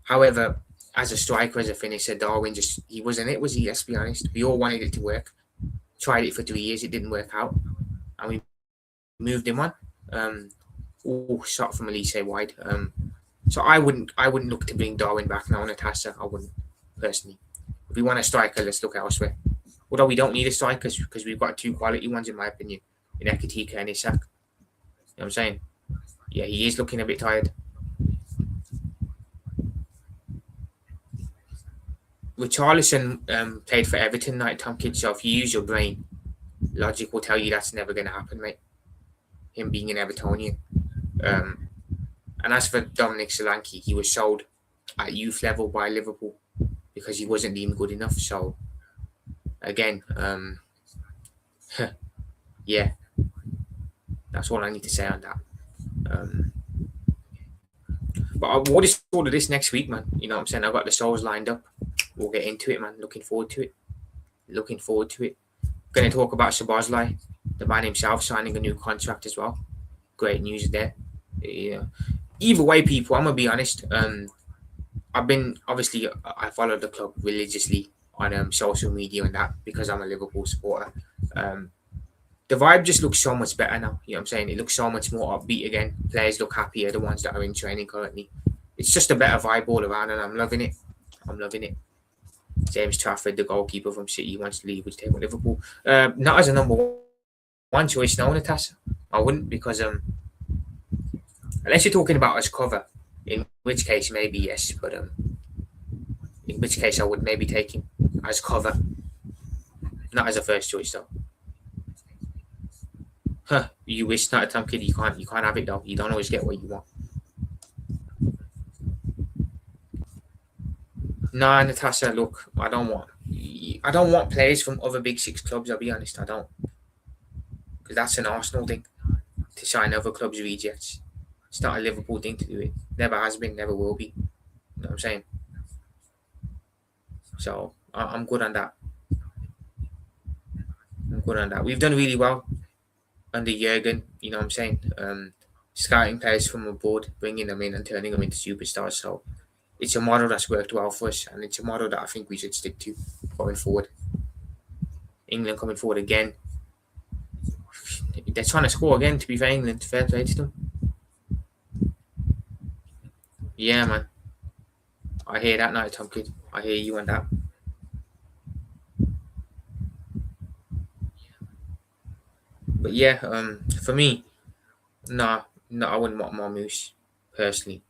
However, as a striker, as a finisher, Darwin he wasn't it, was he? Let's be honest. We all wanted it to work. Tried it for 3 years, it didn't work out. And we moved him on. Shot from Elise wide. So I wouldn't look to bring Darwin back now, Natasha. I wouldn't, personally. If we want a striker, let's look elsewhere. Although we don't need a striker because we've got 2 quality ones, in my opinion, in Ekatika and Isak. You know what I'm saying? Yeah, he is looking a bit tired. Richarlison played for Everton night, Tom Kidd, so if you use your brain, logic will tell you that's never going to happen, mate. Him being an Evertonian. And as for Dominic Solanke, he was sold at youth level by Liverpool because he wasn't deemed good enough. So, again, yeah, that's all I need to say on that. But what is all of this next week, man? You know what I'm saying? I've got the shows lined up. We'll get into it, man. Looking forward to it. Going to talk about Szoboszlai, the man himself, signing a new contract as well. Great news there. Yeah. Either way, people, I'm going to be honest. I follow the club religiously on social media and that because I'm a Liverpool supporter. The vibe just looks so much better now. You know what I'm saying? It looks so much more upbeat again. Players look happier, the ones that are in training currently. It's just a better vibe all around, and I'm loving it. James Trafford, the goalkeeper from City, wants to leave. Would you take Liverpool? Not as a number 1 choice, no, Natasha. I wouldn't, because unless you're talking about as cover, in which case maybe yes, but in which case I would maybe take him as cover, not as a first choice though. You wish not a Tom Kid. You can't have it though. You don't always get what you want. Nah, Natasha, look, I don't want players from other big six clubs. I'll be honest, I don't, because that's an Arsenal thing to sign other clubs' rejects. It's not a Liverpool thing to do it. Never has been, never will be. You know what I'm saying? So I'm good on that. I'm good on that. We've done really well under Jurgen. You know what I'm saying? Scouting players from abroad, bringing them in and turning them into superstars. So it's a model that's worked well for us, and it's a model that I think we should stick to going forward. England coming forward again. They're trying to score again, to be fair, England. Fair play to them. Yeah, man. I hear that now, Tom Kid. I hear you on that. But yeah, for me, no, I wouldn't want more Moose, personally.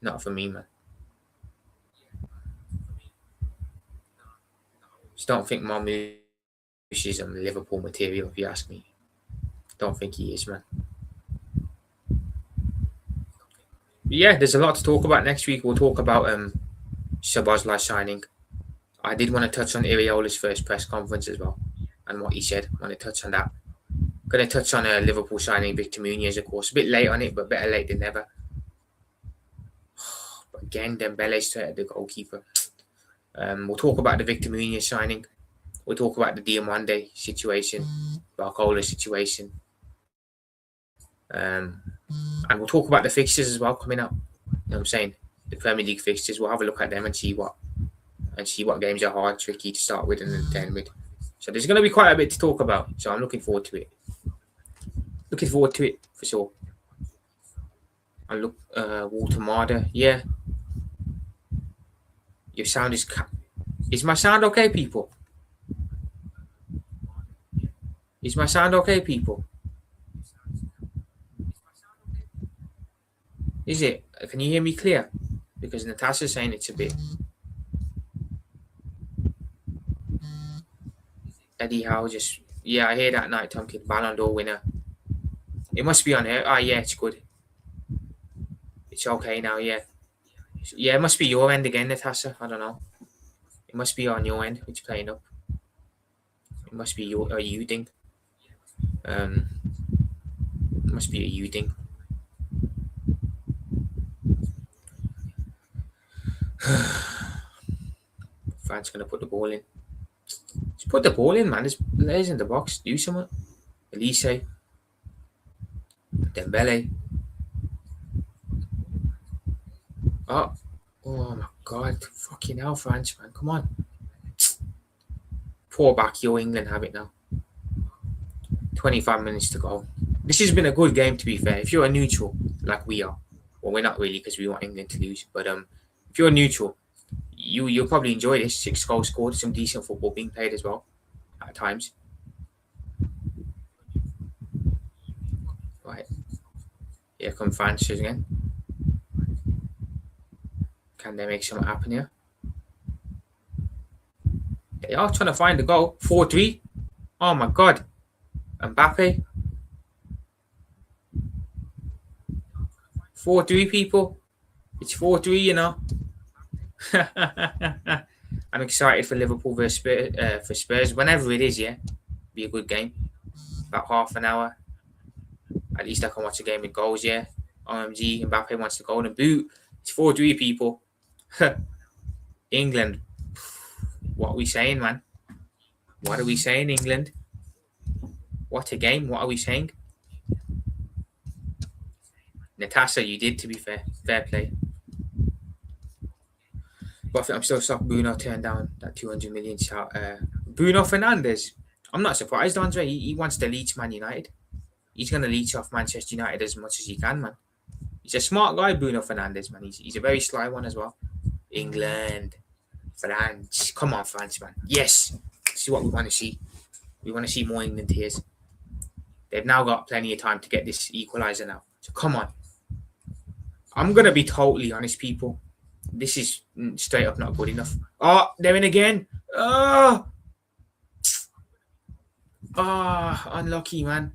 Not for me, man. Just don't think more Moose is Liverpool material, if you ask me. Don't think he is, man. Yeah, there's a lot to talk about next week. We'll talk about Szoboszlai signing. I did want to touch on Iriola's first press conference as well, and what he said. I want to touch on that. Going to touch on Liverpool signing Victor Muniz, of course. A bit late on it, but better late than never. But again, Dembele's straight at the goalkeeper. We'll talk about the Victor Muniz signing. We'll talk about the Diamande situation, Barcola situation. And we'll talk about the fixtures as well coming up. You know what I'm saying? The Premier League fixtures. We'll have a look at them and see what games are hard, tricky to start with and then end with. So there's going to be quite a bit to talk about. So I'm looking forward to it. Looking forward to it for sure. I look Walter Marder. Yeah. Your sound is my sound okay, people? Is my sound okay, people? Is it? Can you hear me clear? Because Natasha's saying it's a bit. Eddie Howe just. Yeah, I hear that night, Tom Kid. Ballon d'Or winner. It must be on here. Ah, yeah, it's good. It's okay now, yeah. Yeah, it must be your end again, Natasha. I don't know. It must be on your end, which playing up. It must be a you thing. It must be a you thing. France gonna put the ball in. Just put the ball in, man. There's players in the box. Do something. Elise. Dembele. Oh my God. Fucking hell, France, man. Come on. Pour back your England have it now. 25 minutes to go. This has been a good game, to be fair. If you're a neutral, like we are, well, we're not really because we want England to lose, but if you're a neutral, you'll probably enjoy this. 6 goals scored, some decent football being played as well at times. Right. Here come France again. Can they make something happen here? They are trying to find the goal. 4-3. Oh my God. Mbappe. 4-3, people. It's 4-3, you know. I'm excited for Liverpool versus for Spurs. Whenever it is, yeah. Be a good game. About half an hour. At least I can watch a game with goals, yeah. OMG, Mbappe wants the golden boot. It's 4-3, people. England. What are we saying, man? What are we saying, England? What a game. What are we saying? Natasha, you did, to be fair. Fair play. But I'm still shocked Bruno turned down that 200 million shout. Bruno Fernandes. I'm not surprised, Andre. He wants to leech Man United. He's going to leech off Manchester United as much as he can, man. He's a smart guy, Bruno Fernandes, man. He's a very sly one as well. England. France. Come on, France, man. Yes. This is what we want to see. We want to see more England tears. They've now got plenty of time to get this equaliser now. So come on. I'm going to be totally honest, people. This is straight up not good enough. Oh, they're in again. Oh, unlucky, man.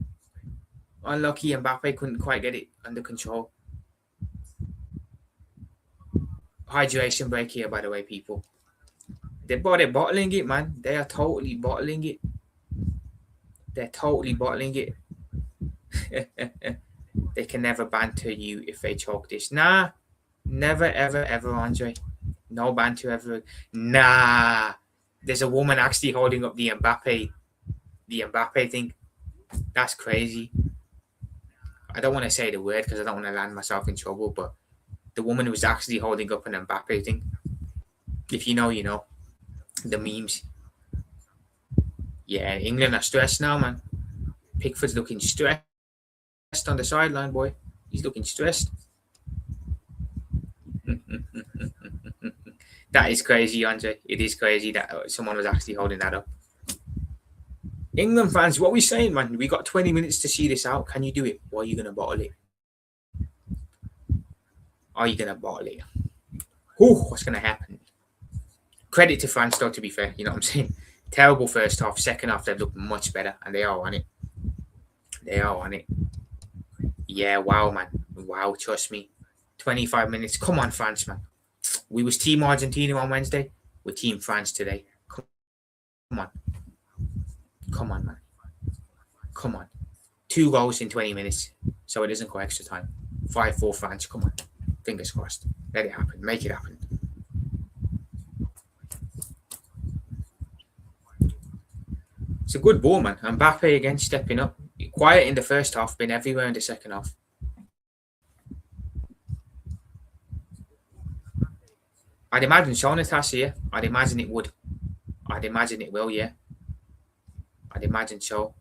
Unlucky. Mbappe couldn't quite get it under control. Hydration break here, by the way, people. They're bottling it, man. They are totally bottling it. They're totally bottling it. They can never banter you if they choke this. Nah, never, ever, ever, Andre. No banter ever. Nah. There's a woman actually holding up the Mbappe thing. That's crazy. I don't want to say the word because I don't want to land myself in trouble, but the woman was actually holding up an Mbappe thing. If you know, you know. The memes. Yeah, England are stressed now, man. Pickford's looking stressed on the sideline, boy. He's looking stressed. That is crazy, Andre. It is crazy that someone was actually holding that up. England fans, what are we saying, man? We got 20 minutes to see this out. Can you do it? Or are you going to bottle it? Are you going to bottle it? Ooh, what's going to happen? Credit to France, though, to be fair. You know what I'm saying? Terrible first half. Second half, they've looked much better. And they are on it. They are on it. Yeah, wow, man. Wow, trust me. 25 minutes. Come on, France, man. We was Team Argentina on Wednesday. We're Team France today. Come on. Come on, man. Come on. 2 goals in 20 minutes. So it doesn't go extra time. 5-4 France. Come on. Fingers crossed. Let it happen. Make it happen. It's a good ball, man. Mbappe again stepping up. Quiet in the first half, been everywhere in the second half. I'd imagine so, Natasha, yeah. I'd imagine it would. I'd imagine it will, yeah. I'd imagine so.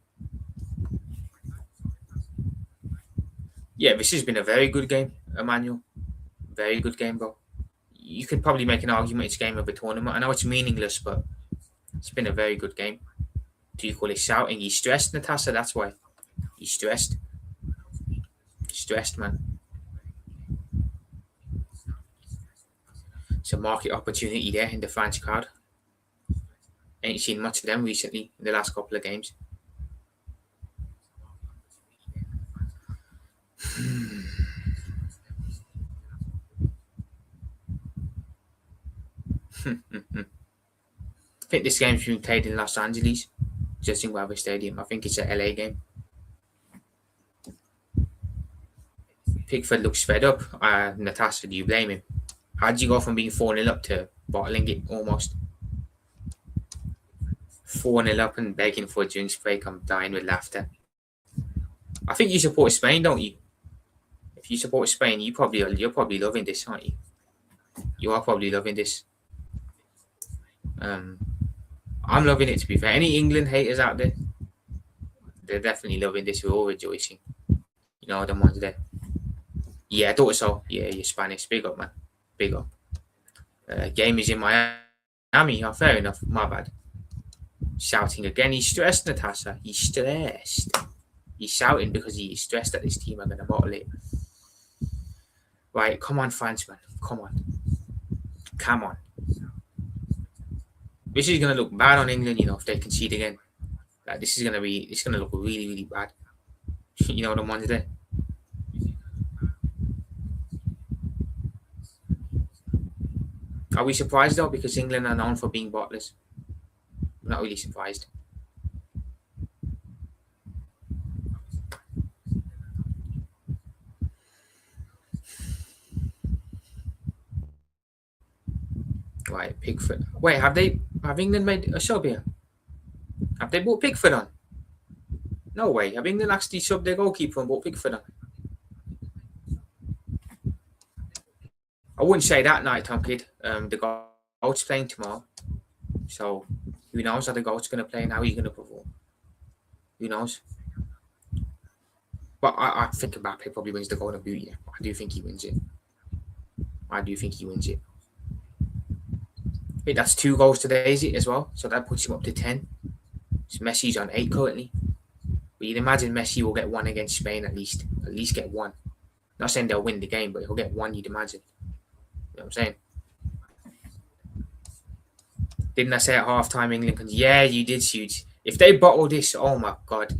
Yeah, this has been a very good game, Emmanuel. Very good game, bro. You could probably make an argument it's game of a tournament. I know it's meaningless, but it's been a very good game. Do you call it shouting? He's stressed, Natasha, that's why. He's stressed. Stressed, man. It's a market opportunity there in the French crowd. Ain't seen much of them recently in the last couple of games. I think this game's been played in Los Angeles, judging by the stadium. I think it's a LA game. Pickford looks fed up. Natasha, do you blame him? How did you go from being 4-0 up to bottling it almost? 4-0 up and begging for a drinks break. I'm dying with laughter. I think you support Spain, don't you? If you support Spain, you're probably loving this, aren't you? You are probably loving this. I'm loving it, to be fair. Any England haters out there, they're definitely loving this. We're all rejoicing. You know, the ones there. Yeah, I thought so. Yeah, you're Spanish. Big up, man. Big up. Game is in Miami. Oh, fair enough. My bad. Shouting again. He's stressed, Natasha. He's stressed. He's shouting because he's stressed that this team are going to bottle it. Right, come on, France, man. Come on. Come on. This is going to look bad on England, you know, if they concede again. Like, it's going to look really, really bad. You know, the ones there. Are we surprised, though? Because England are known for being bottlers. I'm not really surprised. Right, Pickford. Wait, have England made a sub here? Have they brought Pickford on? No way. Have England actually subbed their goalkeeper and brought Pickford on? I wouldn't say that night, Tom Kid. The goat's playing tomorrow. So, who knows how the goat's going to play and how he's going to perform. Who knows? But I think Mbappe probably wins the Golden Boot, yeah. I do think he wins it. I think that's 2 goals today, is it, as well? So that puts him up to 10. So Messi's on 8 currently. But you'd imagine Messi will get 1 against Spain at least. At least get 1. Not saying they'll win the game, but he'll get 1, you'd imagine. You know what I'm saying? Didn't I say at halftime England? Yeah, you did, shoot. If they bottle this, oh my God.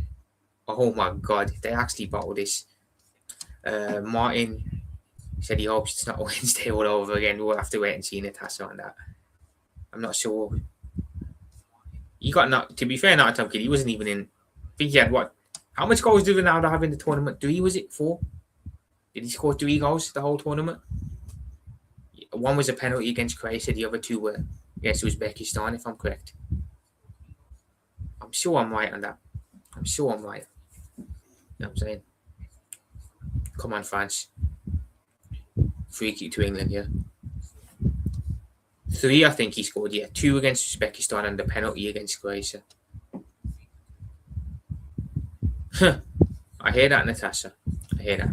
Oh my God. If they actually bottle this. Martin. He said he hopes it's not a Wednesday all over again. We'll have to wait and see Natasha on that. I'm not sure. He got knocked. To be fair, not a Tom Kid. He wasn't even in. I think he had what? How much goals did Ronaldo have in the tournament? 3, was it? 4? Did he score 3 goals the whole tournament? One was a penalty against Croatia. The other 2 were against Uzbekistan, if I'm correct. I'm sure I'm right on that. I'm sure I'm right. You know what I'm saying? Come on, France. Free kick to England, yeah. 3, I think he scored, yeah. 2 against Uzbekistan and the penalty against Croatia. I hear that, Natasha. I hear that.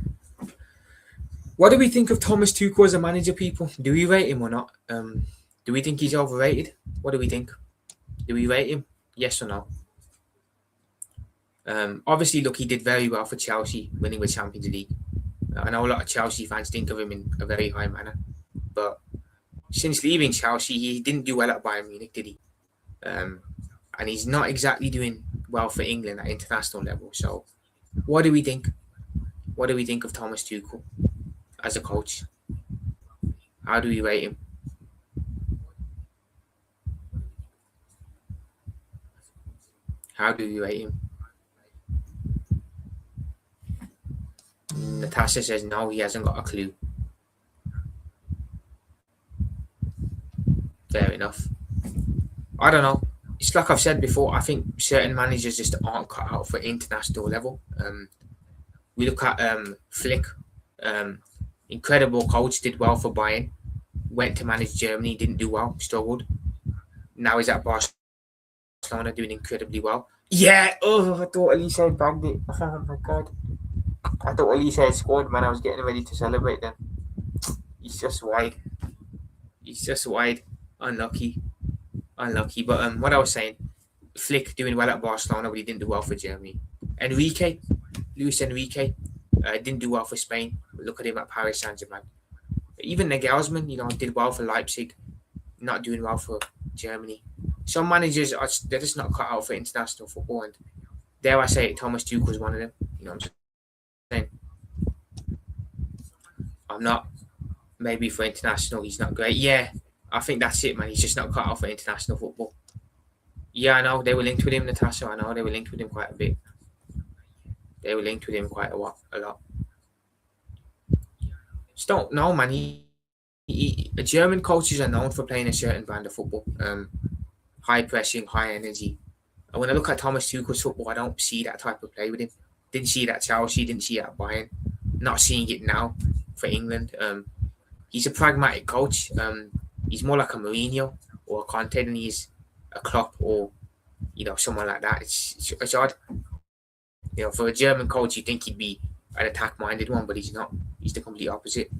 What do we think of Thomas Tuchel as a manager, people? Do we rate him or not? Do we think he's overrated? What do we think? Do we rate him? Yes or no? Obviously, look, he did very well for Chelsea, winning the Champions League. I know a lot of Chelsea fans think of him in a very high manner, but since leaving Chelsea, he didn't do well at Bayern Munich, did he? And he's not exactly doing well for England at international level. So, what do we think? What do we think of Thomas Tuchel as a coach? How do we rate him? How do we rate him? Natasha says no, he hasn't got a clue. Fair enough. I don't know. It's like I've said before, I think certain managers just aren't cut out for international level. We look at Flick, incredible coach, did well for Bayern, went to manage Germany, didn't do well, struggled. Now he's at Barcelona doing incredibly well. Yeah, I thought Elise had bagged it. Oh my God. I thought Elise had scored, man. I was getting ready to celebrate then. He's just wide. Unlucky. But what I was saying, Flick doing well at Barcelona, but he didn't do well for Germany. Luis Enrique, didn't do well for Spain. Look at him at Paris Saint-Germain. Even Nagelsmann, did well for Leipzig, not doing well for Germany. Some managers they're just not cut out for international football, and dare I say it, Thomas Tuchel is one of them. You know what I'm saying? I'm not. Maybe for international, he's not great. Yeah, I think that's it, man. He's just not cut out for international football. Yeah, I know. They were linked with him, Natasha. I know they were linked with him quite a bit. They were linked with him quite a lot. Just don't know, man. German coaches are known for playing a certain brand of football. High pressing, high energy. And when I look at Thomas Tuchel's football, I don't see that type of play with him. Didn't see that at Chelsea, didn't see it at Bayern. Not seeing it now for England. He's a pragmatic coach. He's more like a Mourinho or a Conte than he's a Klopp or someone like that. It's odd. For a German coach, you think he'd be an attack-minded one, but he's not. He's the complete opposite.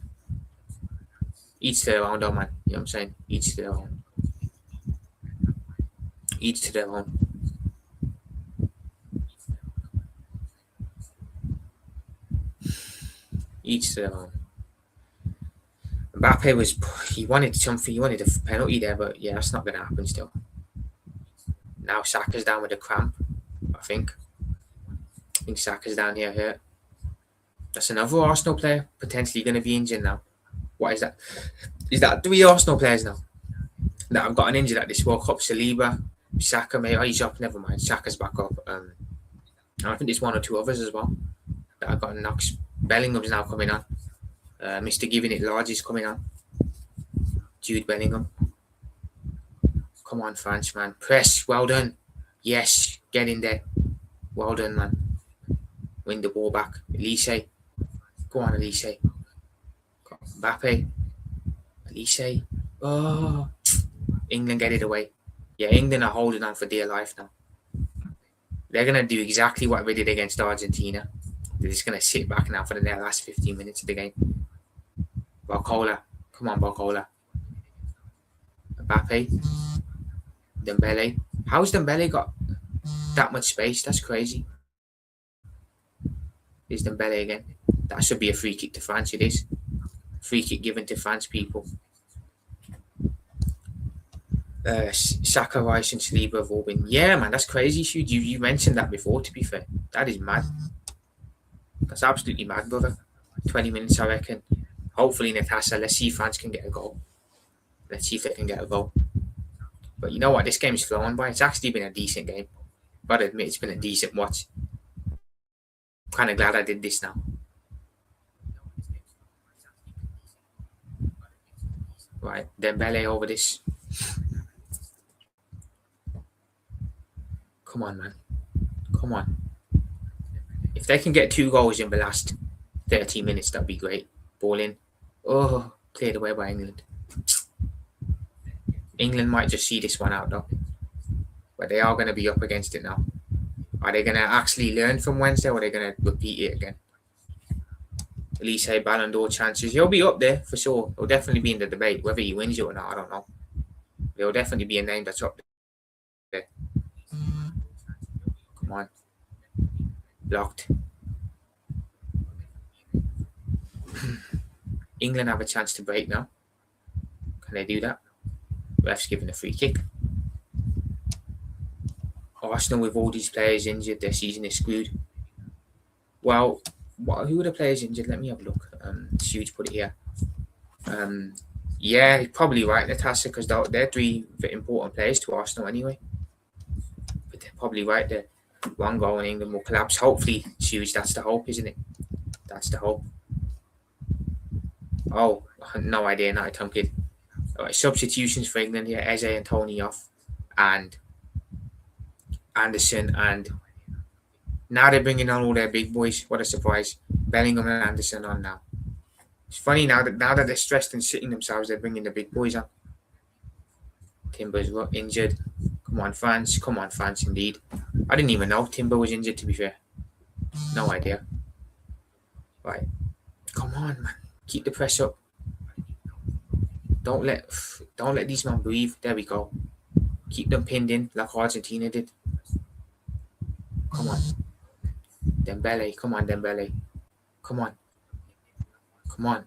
Each to their own, though, man. You know what I'm saying? Each to their own. Each to their own. Each to their own. Mbappe he wanted something, he wanted a penalty there, but yeah, that's not going to happen still. Now Saka's down with a cramp, I think. I think Saka's down here hurt. That's another Arsenal player potentially going to be injured now. What is that? Is that 3 Arsenal players now that have gotten injured at this World Cup? Saliba, Saka, maybe. Oh, he's up. Never mind. Saka's back up. And I think there's 1 or 2 others as well that have gotten knocks. Bellingham's now coming on. Mr. Giving It Large is coming on. Jude Bellingham. Come on, France, man. Press. Well done. Yes. Get in there. Well done, man. Win the ball back. Elise. Go on, Elise. Mbappe. Elise. Oh. England get it away. Yeah, England are holding on for dear life now. They're going to do exactly what they did against Argentina. They're just going to sit back now for the last 15 minutes of the game. Barcola. Come on, Barcola. Mbappe. Dembele. How's Dembele got that much space? That's crazy. Is Dembele again? That should be a free kick to France. It is. Free kick given to France, people. Saka, Rice and Saliba have all been... Yeah, man, that's crazy, Shude. You mentioned that before, to be fair. That is mad. That's absolutely mad, brother. 20 minutes, I reckon. Hopefully, Natasha, let's see if France can get a goal. Let's see if they can get a goal. But you know what? This game's flown by. It's actually been a decent game. Gotta admit, it's been a decent watch. I'm kind of glad I did this now. Right, Dembele over this. Come on, man. Come on. If they can get 2 goals in the last 30 minutes, that'd be great. Ball in. Oh, cleared away by England. England might just see this one out, though. But they are going to be up against it now. Are they going to actually learn from Wednesday, or are they going to repeat it again? Elise Ballon d'Or chances. He'll be up there for sure. He'll definitely be in the debate. Whether he wins it or not, I don't know. There'll definitely be a name that's up there. Come on. Blocked. England have a chance to break now. Can they do that? Ref's giving a free kick. Arsenal, with all these players injured, their season is screwed. Well, who are the players injured? Let me have a look. Huge put it here. Yeah, you're probably right, Natasha, because they're 3 important players to Arsenal anyway. But they're probably right there. 1 goal and England will collapse. Hopefully, Huge, that's the hope, isn't it? That's the hope. Oh, no idea, not a tongue kid. Right, substitutions for England here. Eze and Tony off. And Anderson, and now they're bringing on all their big boys. What a surprise. Bellingham and Anderson on now. It's funny now that they're stressed and sitting themselves, they're bringing the big boys on. Timber's injured. Come on, France. Come on, France, indeed. I didn't even know Timber was injured, to be fair. No idea. Right. Come on, man. Keep the press up. Don't let these men breathe. There we go. Keep them pinned in like Argentina did. Come on. Dembele. Come on, Dembele. Come on. Come on.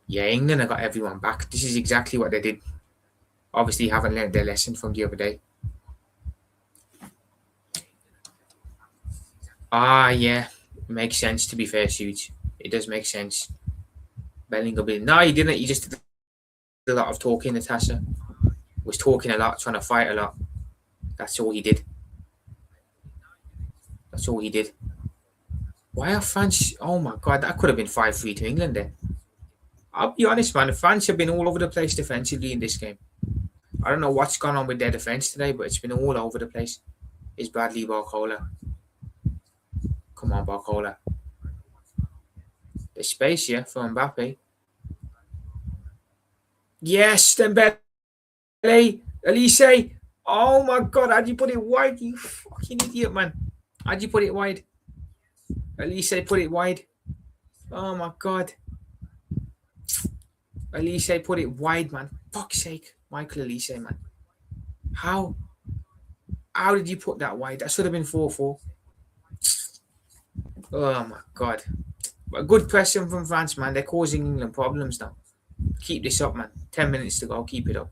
Yeah, England have got everyone back. This is exactly what they did. Obviously, haven't learned their lesson from the other day. Yeah. Makes sense, to be fair, Huge. It does make sense. Bellingham. No, he didn't. He just did a lot of talking, Natasha. Was talking a lot, trying to fight a lot. That's all he did. That's all he did. Why are France... Oh, my God. That could have been 5-3 to England then. I'll be honest, man. France have been all over the place defensively in this game. I don't know what's gone on with their defence today, but it's been all over the place. Is Bradley Barcola. Come on, Barcola. There's space here for Mbappe. Yes, Dembele. Elise. Oh, my God. How'd you put it wide? You fucking idiot, man. How'd you put it wide? Elise put it wide. Oh, my God. Elise put it wide, man. Fuck's sake. Michael Elise, man. How did you put that wide? That should have been 4-4. Oh, my God. A good pressing from France, man. They're causing England problems now. Keep this up, man. 10 minutes to go. Keep it up.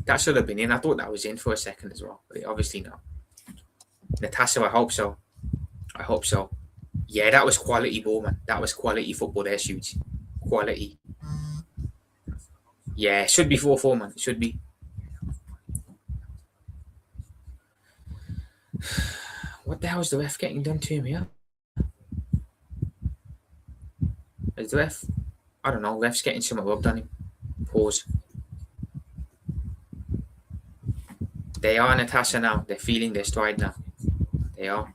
That should have been in. I thought that was in for a second as well, but obviously not. Natasha, I hope so. I hope so. Yeah, that was quality ball, man. That was quality football there, Huge. Quality. Yeah, it should be 4-4, man. It should be. What the hell is the ref getting done to him here? Is the ref... I don't know. Ref's getting something rubbed on him. Pause. They are, Natasha, now. They're feeling their stride now. They are.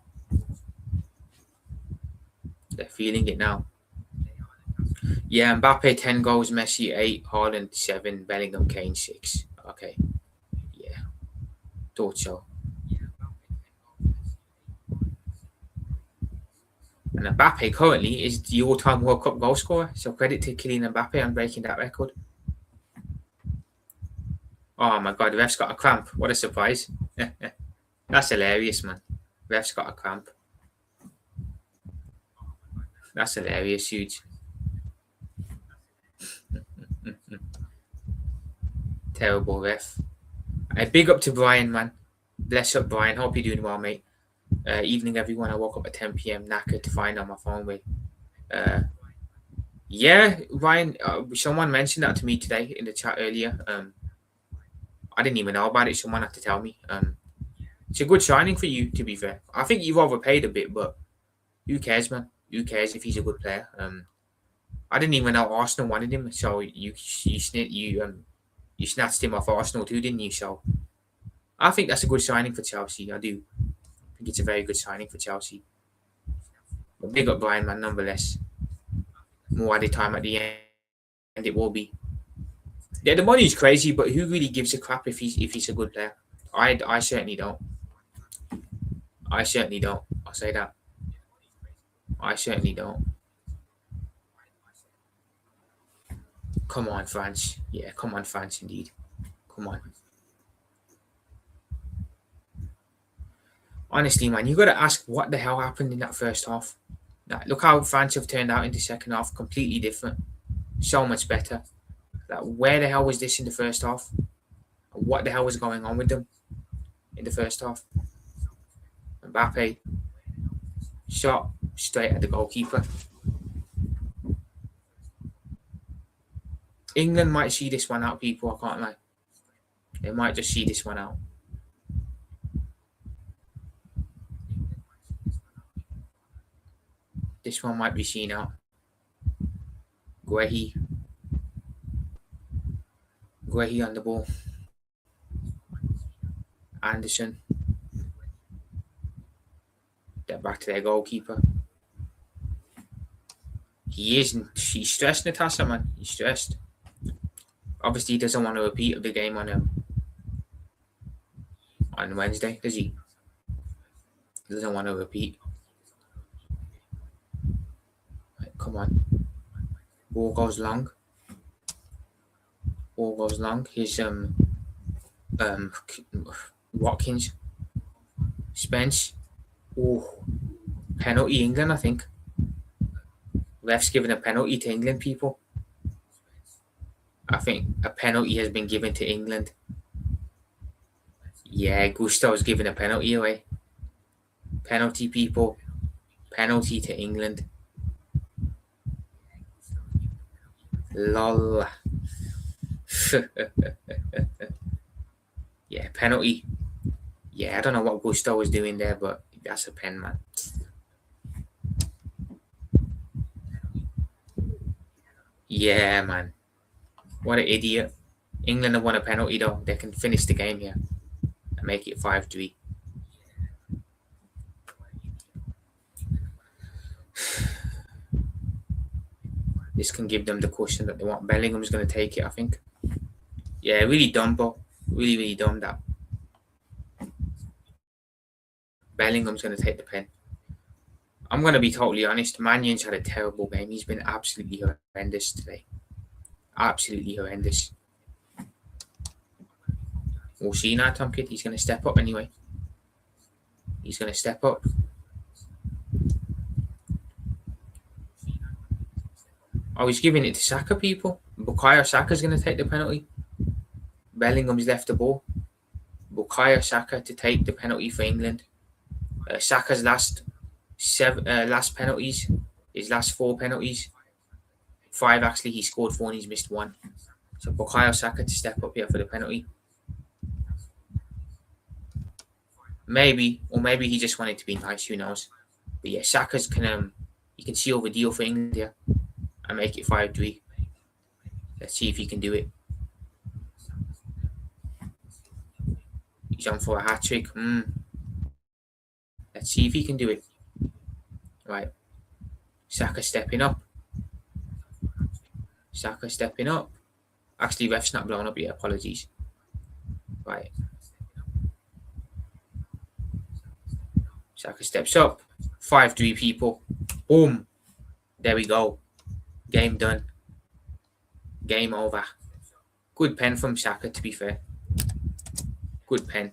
They're feeling it now. Yeah, Mbappe 10 goals, Messi 8, Haaland 7, Bellingham, Kane 6. Okay. Yeah. Thought so. And Mbappe currently is the all-time World Cup goal scorer. So credit to Kylian Mbappe on breaking that record. Oh my God, the ref's got a cramp. What a surprise. That's hilarious, man. Ref's got a cramp. That's hilarious, Huge. Terrible ref. Big up to Brian, man. Bless up, Brian. Hope you're doing well, mate. Evening, everyone. I woke up at 10 p.m. knackered to find on my phone with. Yeah, Ryan. Someone mentioned that to me today in the chat earlier. I didn't even know about it. Someone had to tell me. It's a good signing for you, to be fair. I think you've overpaid a bit, but who cares, man? Who cares if he's a good player? I didn't even know Arsenal wanted him, so you snatched him off Arsenal too, didn't you? So I think that's a good signing for Chelsea. I do. I think it's a very good signing for Chelsea. But big up Brian, man, nonetheless. More added time at the end, it will be. Yeah, the money's crazy, but who really gives a crap if he's a good player? I certainly don't. I certainly don't. I'll say that. I certainly don't. Come on, France. Yeah, come on, France, indeed. Come on. Honestly, man, you got to ask what the hell happened in that first half. Like, look how France have turned out in the second half. Completely different. So much better. Like, where the hell was this in the first half? What the hell was going on with them in the first half? Mbappe shot straight at the goalkeeper. England might see this one out, people. I can't lie. They might just see this one out. This one might be seen out. Guehi on the ball. Anderson. They're back to their goalkeeper. He's stressed, Natasha, man. He's stressed. Obviously, he doesn't want to repeat of the game on Wednesday, does he? He doesn't want to repeat. Right, come on. Ball goes long. Here's Watkins. Spence. Oh, penalty England, I think. Ref's given a penalty to England, people. I think a penalty has been given to England. Yeah, Gusto's given a penalty away. Penalty, people. Penalty to England. Lol. Yeah, penalty. Yeah, I don't know what Gusto was doing there, but that's a pen, man. Yeah, man. What an idiot. England have won a penalty, though. They can finish the game here and make it 5-3. This can give them the cushion that they want. Bellingham's going to take it, I think. Yeah, really dumb, bro. Really, really dumb, that. Bellingham's going to take the pen. I'm going to be totally honest. Mannion's had a terrible game. He's been absolutely horrendous today. Absolutely horrendous. We'll see now, Tom Kidd. He's going to step up anyway. He's going to step up. Oh, he's giving it to Saka, people. Bukayo Saka's going to take the penalty. Bellingham's left the ball. Bukayo Saka to take the penalty for England. Saka's last penalties, his last 4 penalties, 5 actually, he scored 4 and he's missed 1. So Bukayo Saka to step up here for the penalty. Maybe he just wanted to be nice, who knows. But yeah, Saka's you can seal the deal for England here and make it 5-3. Let's see if he can do it. He's on for a hat-trick. Let's see if he can do it. Right. Saka stepping up. Actually, ref's not blown up yet. Apologies. Right. Saka steps up. 5-3, people. Boom. There we go. Game done. Game over. Good pen from Saka, to be fair. Good pen.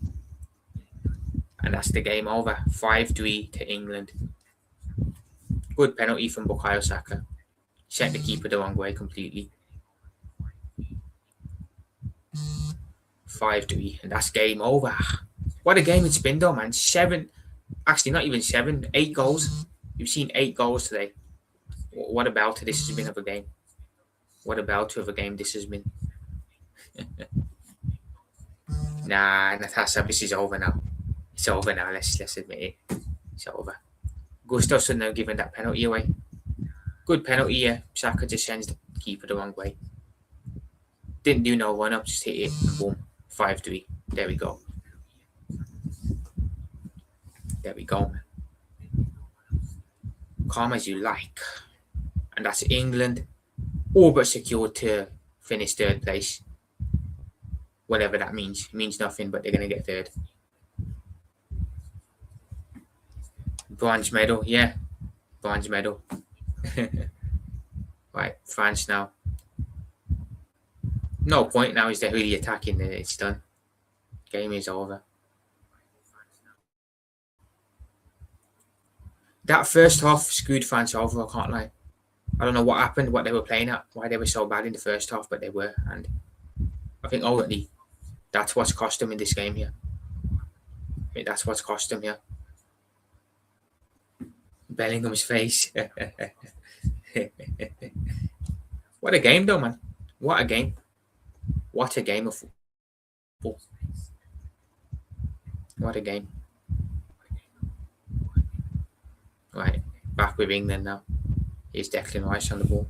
And that's the game over. 5-3 to England. Good penalty from Bukayo Saka. Set the keeper the wrong way completely. 5-3. And that's game over. What a game it's been, though, man. Actually, not even 7, 8 goals. You've seen 8 goals today. What about this has been of a game? What about of a game this has been? Nah, Natasha, this is over now. It's over now. Let's admit it. It's over. Gustafsson now giving that penalty away. Good penalty, yeah. Saka just sends the keeper the wrong way. Didn't do no run up, just hit it and boom. 5-3. There we go. There we go. Calm as you like. And that's England. All but secured to finish third place. Whatever that means. It means nothing, but they're going to get third. Bronze medal, yeah. Bronze medal. Right, France now. No point now is they're really attacking. It's done. Game is over. That first half screwed France over, I can't lie. I don't know what happened, what they were playing at, why they were so bad in the first half, but they were. And I think ultimately, that's what's cost them in this game here. I think that's what's cost them here. Bellingham's face. What a game, though, man. What a game. What a game of football. What a game. Right, back with England now. Here's Declan Rice on the ball.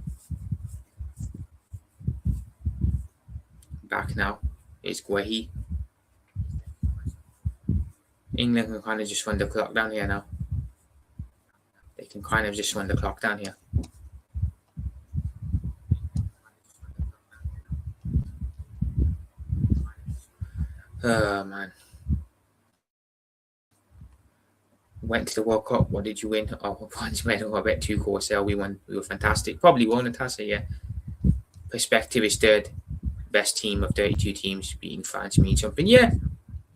Back now. Here's Guehi. England can kind of just run the clock down here now. They can kind of just run the clock down here. Oh, man. Went to the World Cup. What did you win? Oh, bronze medal. I bet 2 Corsair. We won. We were fantastic. Probably won, Natasha, yeah. Perspective is third. Best team of 32 teams beating France means something. Yeah.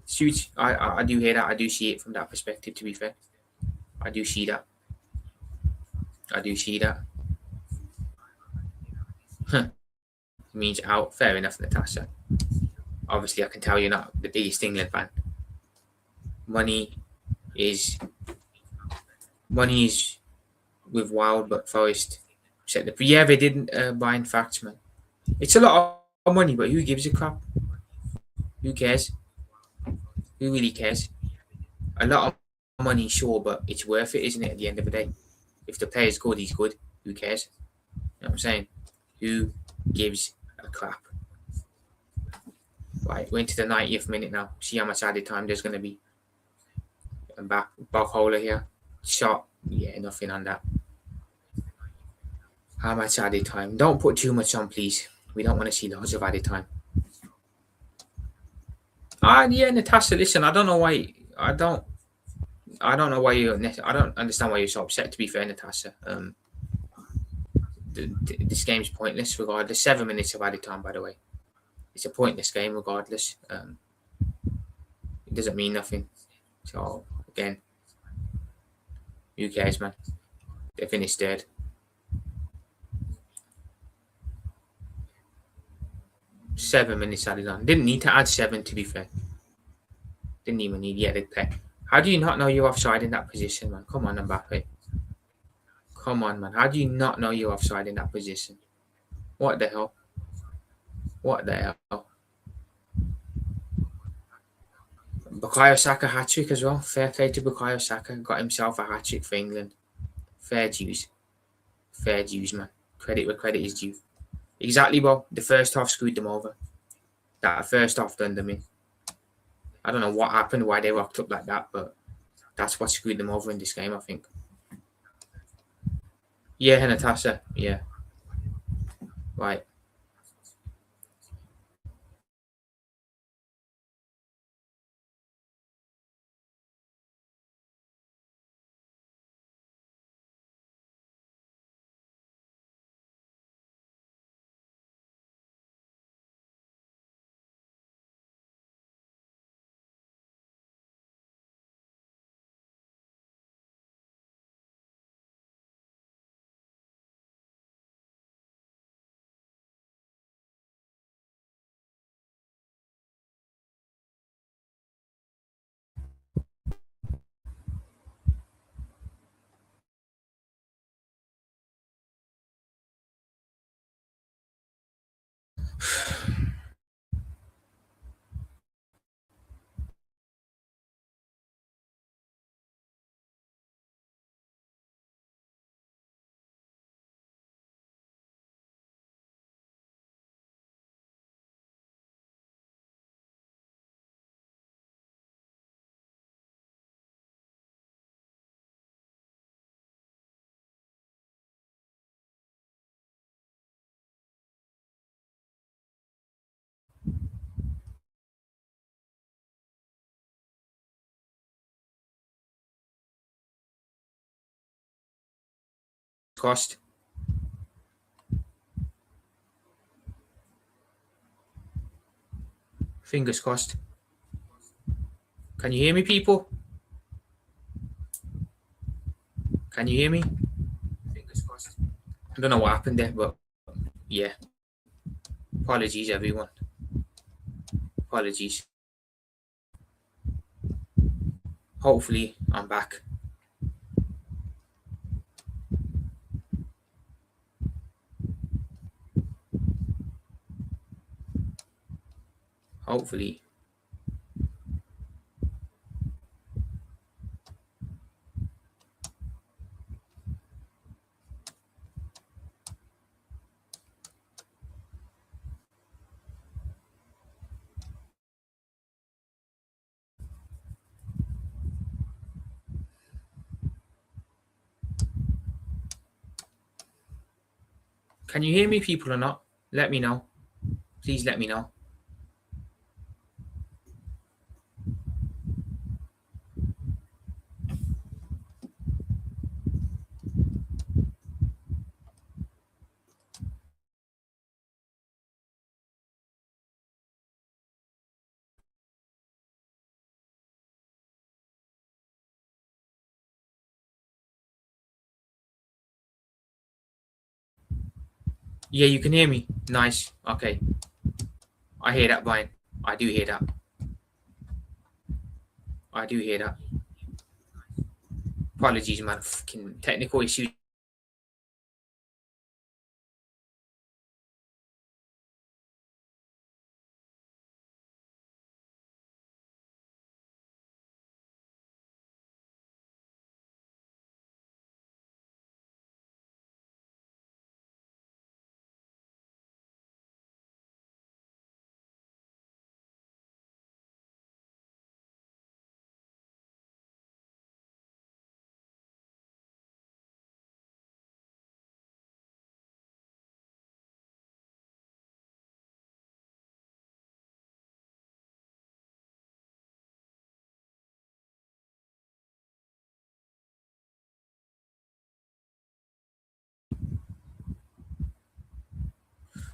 Suits. I do hear that. I do see it from that perspective, to be fair. I do see that. Huh. It means out. Fair enough, Natasha. Obviously, I can tell you're not the biggest England fan. Money is with Wild, but Forest set the. Yeah, they didn't buy in facts, man. It's a lot of money, but who gives a crap? Who cares? Who really cares? A lot of money, sure, but it's worth it, isn't it? At the end of the day, if the player's good, he's good. Who cares? You know what I'm saying? Who gives a crap? Right, we're into the 90th minute now. See how much added time there's going to be. And back Bogholer here. Shot. Yeah, nothing on that. How much added time? Don't put too much on, please. We don't want to see loads of added time. Yeah, Natasha, listen, I don't know why. I don't know why you. I don't understand why you're so upset. To be fair, Natasha, this game's pointless regardless. 7 minutes of added time, by the way. It's a pointless game regardless. It doesn't mean nothing. So again, who cares, man? They finished third. Seven minutes added on. Didn't need to add 7, to be fair. Didn't even need yet to play. How do you not know you're offside in that position, man? Come on, Mbappe. Come on, man. How do you not know you're offside in that position? What the hell? What the hell? Bukayo Saka hat-trick as well. Fair play to Bukayo Saka. Got himself a hat-trick for England. Fair dues. Fair dues, man. Credit where credit is due. Exactly, bro. The first half screwed them over. That first half done them in. I don't know what happened, why they rocked up like that, but that's what screwed them over in this game, I think. Yeah, Natasha. Yeah. Right. Crossed. Fingers crossed. Can you hear me, people? Can you hear me? Fingers crossed. I don't know what happened there, but yeah. Apologies, everyone. Apologies. Hopefully, I'm back. Hopefully. Can you hear me, people, or not? Let me know. Please let me know. Yeah, you can hear me. Nice. Okay. I hear that, Brian. I do hear that. I do hear that. Apologies, man. Fucking technical issues.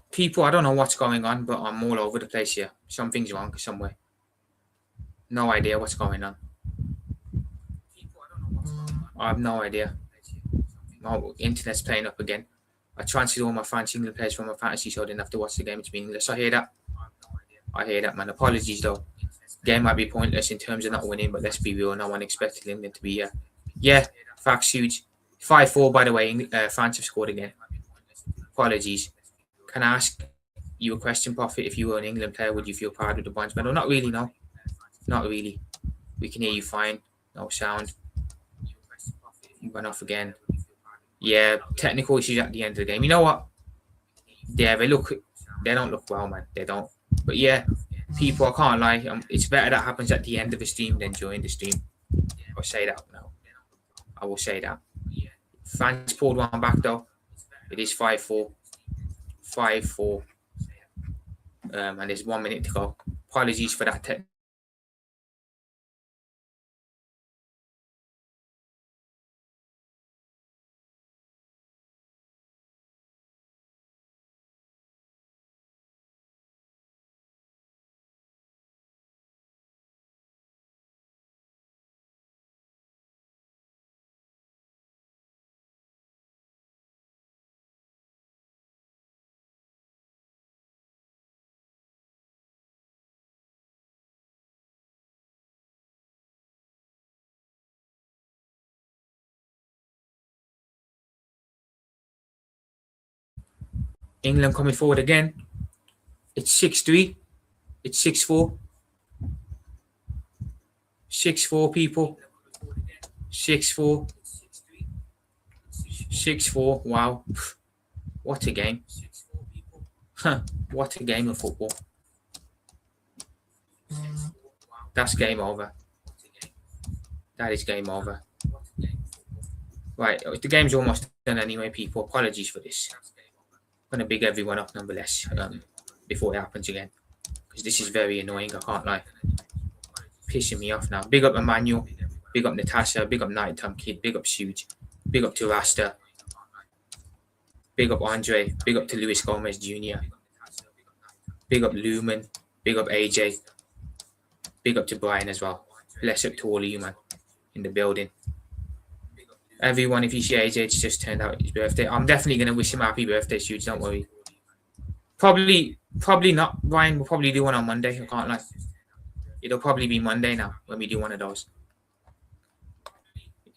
People, I don't know what's going on, but I'm all over the place here. Something's wrong somewhere. No idea what's going on. I have no idea. My internet's playing up again. I transferred all my fancy England players from my fantasy so I didn't have to watch the game. It's been English. I hear that. I hear that, man. Apologies, though. Game might be pointless in terms of not winning, but let's be real. No one expected England to be here. Yeah, facts huge. 5-4, by the way. France have scored again. Apologies. Can I ask you a question, Prophet? If you were an England player, would you feel proud of the bronze medal? Not really, no. Not really. We can hear you fine. No sound. You went off again. Yeah, technical issues at the end of the game. You know what? Yeah, they don't look well, man. They don't. But yeah, people, I can't lie. It's better that happens at the end of the stream than during the stream. I'll say that now. I will say that. France pulled one back though. It is 5-4. 5-4. And there's 1 minute to go. Apologies for that. England coming forward again. It's 6-3. It's 6-4. 6-4, people. 6-4. 6-4. Wow. What a game. What a game of football. That's game over. That is game over. Right, the game's almost done anyway, people. Apologies for this. I'm going to big everyone up nonetheless before it happens again. Because this is very annoying, I can't lie. Pissing me off now. Big up Emmanuel. Big up Natasha. Big up Nighttime Kid. Big up Suge. Big up to Rasta. Big up Andre. Big up to Luis Gomez Jr. Big up Lumen. Big up AJ. Big up to Brian as well. Bless up to all of you, man, in the building. Everyone, if you see AJ, it's just turned out his birthday. I'm definitely going to wish him a happy birthday, Suge. Don't worry. Probably not. Brian will probably do one on Monday. I can't lie. It'll probably be Monday now when we do one of those.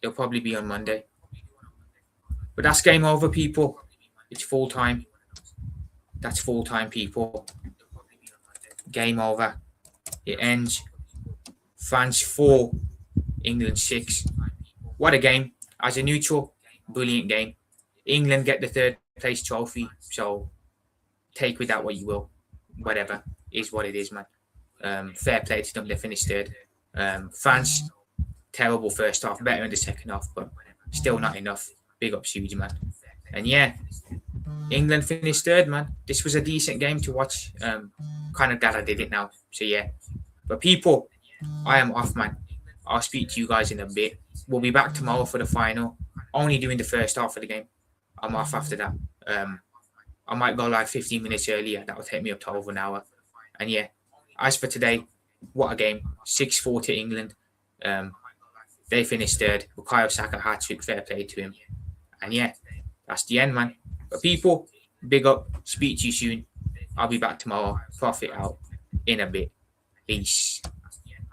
It'll probably be on Monday. But that's game over, people. It's full time. That's full time, people. Game over. It ends. France 4, England 6. What a game. As a neutral, brilliant game. England get the third place trophy. So take with that what you will. Whatever is what it is, man. Fair play to them. They finished third. France, terrible first half. Better in the second half, but still not enough. Big up Suji, man. And yeah, England finished third, man. This was a decent game to watch. Kind of glad I did it now. So yeah. But people, I am off, man. I'll speak to you guys in a bit. We'll be back tomorrow for the final. Only doing the first half of the game. I'm off after that. I might go like 15 minutes earlier. That will take me up to over an hour. And yeah, as for today, what a game. 6-4 to England. They finished third. Bukayo Saka hat-trick. Fair play to him. And yeah, that's the end, man. But people, big up. Speak to you soon. I'll be back tomorrow. Profit out in a bit. Peace.